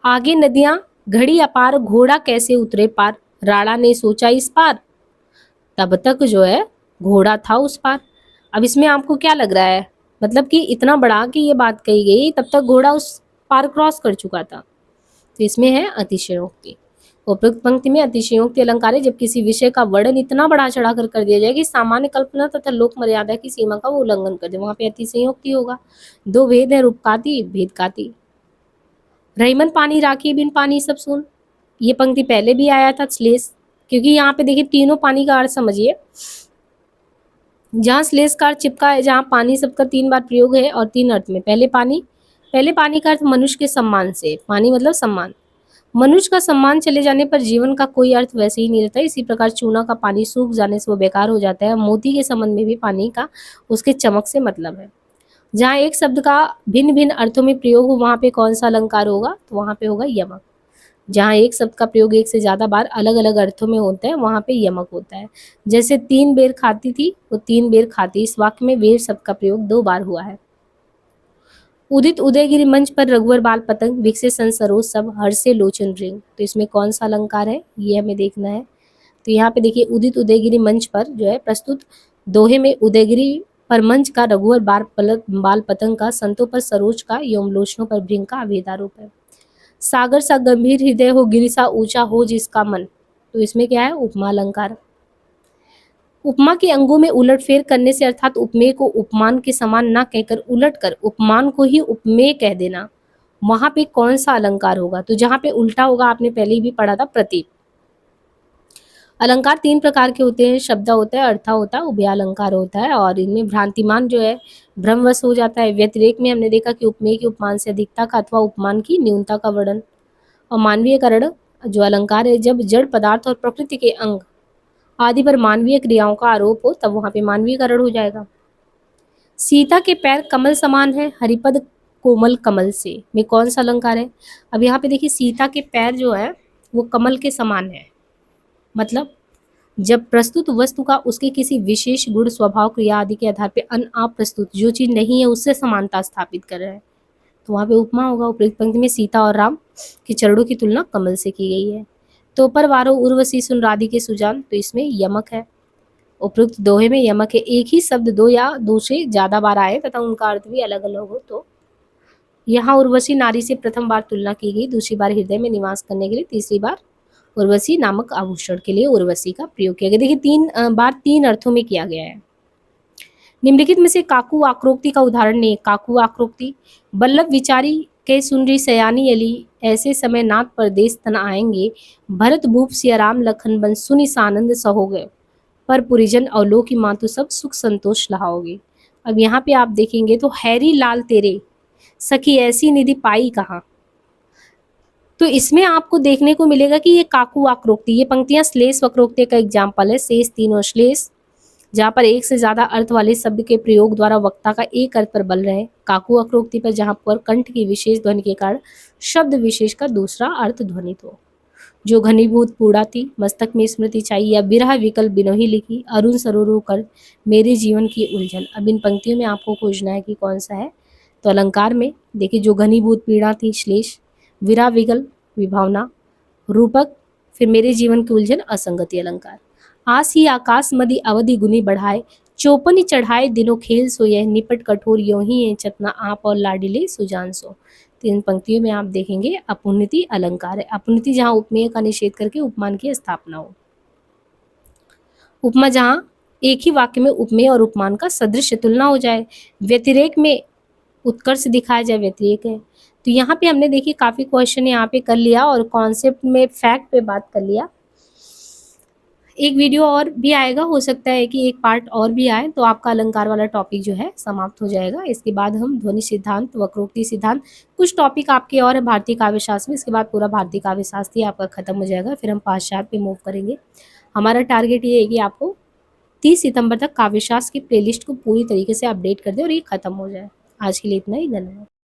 आगे नदियां घड़ी अपार, घोड़ा कैसे उतरे पार, राणा ने सोचा इस पार, तब तक जो है घोड़ा था उस पार। अब इसमें आपको क्या लग रहा है? मतलब कि इतना बड़ा कि ये बात कही गई, तब तक घोड़ा उस पार क्रॉस कर चुका था। तो इसमें है अतिशयोक्ति। उपयुक्त पंक्ति में अतिशयोक्ति अलंकार है जब किसी विषय का वर्णन इतना बड़ा चढ़ाकर कर दिया जाए कि सामान्य कल्पना तथा लोक मर्यादा की सीमा का वो उल्लंघन कर दे, वहां पे अतिशयोक्ति होगा। दो भेद है, रूपकाति भेदकाति। रहीमन पानी राखी बिन पानी सब सुन, ये पंक्ति पहले भी आया था श्लेष, क्योंकि यहाँ पे देखिए तीनों पानी का अर्थ समझिए। जहाँ श्लेष का अर्थ चिपका है, जहाँ पानी शब्द का 3 बार प्रयोग है और 3 अर्थ में। पहले पानी का अर्थ मनुष्य के सम्मान से, पानी मतलब सम्मान। मनुष्य का सम्मान चले जाने पर जीवन का कोई अर्थ वैसे ही नहीं रहता। इसी प्रकार चूना का पानी सूख जाने से वो बेकार हो जाता है। मोती के संबंध में भी पानी का उसके चमक से मतलब है। जहाँ एक शब्द का भिन्न भिन्न अर्थों में प्रयोग हो, वहां पे कौन सा अलंकार होगा? तो वहां पे होगा यमक। जहाँ एक शब्द का प्रयोग एक से ज्यादा बार अलग अलग अर्थों में होता है, वहां पे यमक होता है। जैसे 3 बेर खाती थी वो 3 बेर खाती, इस वाक्य में बेर शब्द का प्रयोग 2 बार हुआ है। उदित उदयगिरि मंच पर रघुवर बाल पतंग, विकसे सन सरोज सब, हर्षे लोचन रिंग। तो इसमें कौन सा अलंकार है ये हमें देखना है। तो यहाँ पे देखिए उदित उदयगिरि मंच पर जो है प्रस्तुत दोहे में उदयगिरि पर मंच का, रघुवर बाल पतंग का, संतों पर सरोज का, यौमलोचनों पर भृंग का अभेदारोप है। सागर सा गंभीर हृदय हो, गिरि सा ऊंचा हो जिसका मन। तो इसमें क्या है? उपमा अलंकार। उपमा के अंगों में उलटफेर करने से, अर्थात उपमेय को उपमान के समान ना कहकर उलटकर उपमान को ही उपमेय कह देना, वहां पे कौन सा अलंकार होगा? तो जहां पे उल्टा होगा आपने पहले ही भी पढ़ा था, प्रतीक। अलंकार 3 प्रकार के होते हैं, शब्द होता है, अर्था होता है, उभयालंकार होता है। और इनमें भ्रांतिमान जो है भ्रमवश हो जाता है। व्यतिरेक में हमने देखा कि उपमेय की उपमान से अधिकता का अथवा उपमान की न्यूनता का वर्णन। और मानवीय करण जो अलंकार है, जब जड़ पदार्थ और प्रकृति के अंग आदि पर मानवीय क्रियाओं का आरोप हो, तब वहां पे मानवीयकरण हो जाएगा। सीता के पैर कमल समान है, हरिपद कोमल कमल से, में कौन सा अलंकार है? अब यहाँ पे देखिए सीता के पैर जो है वो कमल के समान है, मतलब जब प्रस्तुत वस्तु का उसके किसी विशेष गुण, स्वभाव, क्रिया आदि के आधार पर अप्रस्तुत जो चीज नहीं है उससे समानता स्थापित कर रहे हैं, तो वहां पे उपमा होगा। उपयुक्त पंक्ति में सीता और राम के चरणों की तुलना कमल से की गई है। तो पर वारो उर्वशी सुन राधि के सुजान, तो इसमें यमक है। उपयुक्त दोहे में यमक है। एक ही शब्द 2 या 2 से ज्यादा बार आए तथा उनका अर्थ भी अलग अलग हो, तो यहाँ उर्वशी नारी से प्रथम बार तुलना की गई, दूसरी बार हृदय में निवास करने के लिए, तीसरी बार उर्वशी नामक आभूषण के लिए उर्वशी का प्रयोग किया गया। देखिए 3 बार 3 अर्थों में किया गया है। निम्नलिखित में से काकू आक्रोक्ति का उदाहरण नहीं। काकू आक्रोक्ति, बल्लभ विचारी के सुन रही सयानी अली, ऐसे समय नाथ परदेश तन आएंगे, भरत भूप सिया राम लखन बन, सुनि सानंद सहोगे, पर पुरिजन अवलोकी मातु सब सुख संतोष लहाओगे। अब यहाँ पे आप देखेंगे तो हैरी लाल तेरे सखी ऐसी निधि पाई कहाँ, तो इसमें आपको देखने को मिलेगा कि ये काकू आक्रोक्ति, ये पंक्तियां श्लेष वक्रोक्ति का एग्जाम्पल है। शेष तीनों श्लेष, जहाँ पर एक से ज्यादा अर्थ वाले शब्द के प्रयोग द्वारा वक्ता का एक अर्थ पर बल रहे। काकू अक्रोक्ति पर जहाँ पर कंठ की विशेष ध्वनि के कारण शब्द विशेष का दूसरा अर्थ ध्वनित हो। जो घनीभूत पूड़ा थी मस्तक में स्मृति चाहिए, या विरह विकल्प बिनोही लिखी, अरुण सरोरो कर मेरे जीवन की उलझन। अब इन पंक्तियों में आपको खोजना है कि कौन सा है। तो अलंकार में देखिए, जो घनीभूत पीड़ा थी श्लेष, विरह विकल्प विभावना, रूपक फिर मेरे जीवन की उलझन असंगति अलंकार। आस ही आकाश मदि अवधि गुनी बढ़ाए, चौपनी चढ़ाए दिनों खेल सोये, निपट कठोर यों ही है चतना आप और लाडिले सुजान सो। तो इन पंक्तियों में आप देखेंगे अपुन्नति अलंकार है। अपुन्नति जहाँ उपमेय का निषेध करके उपमान की स्थापना हो। उपमा जहाँ एक ही वाक्य में उपमेय और उपमान का सदृश तुलना हो जाए। व्यतिरेक में उत्कर्ष दिखाया जाए, व्यतिरेक है। तो यहाँ पे हमने देखिए काफी क्वेश्चन यहाँ पे कर लिया और कॉन्सेप्ट में फैक्ट पे बात कर लिया। एक वीडियो और भी आएगा, हो सकता है कि एक पार्ट और भी आए, तो आपका अलंकार वाला टॉपिक जो है समाप्त हो जाएगा। इसके बाद हम ध्वनि सिद्धांत, वक्रोक्ति सिद्धांत, कुछ टॉपिक आपके और है भारतीय काव्यशास्त्र में। इसके बाद पूरा भारतीय काव्यशास्त्र ही आपका खत्म हो जाएगा, फिर हम पाश्चात्य पे मूव करेंगे। हमारा टारगेट ये है कि आपको 30 सितंबर तक काव्यशास्त्र की प्लेलिस्ट को पूरी तरीके से अपडेट कर दे और ये खत्म हो जाए। आज के लिए इतना ही, धन्यवाद।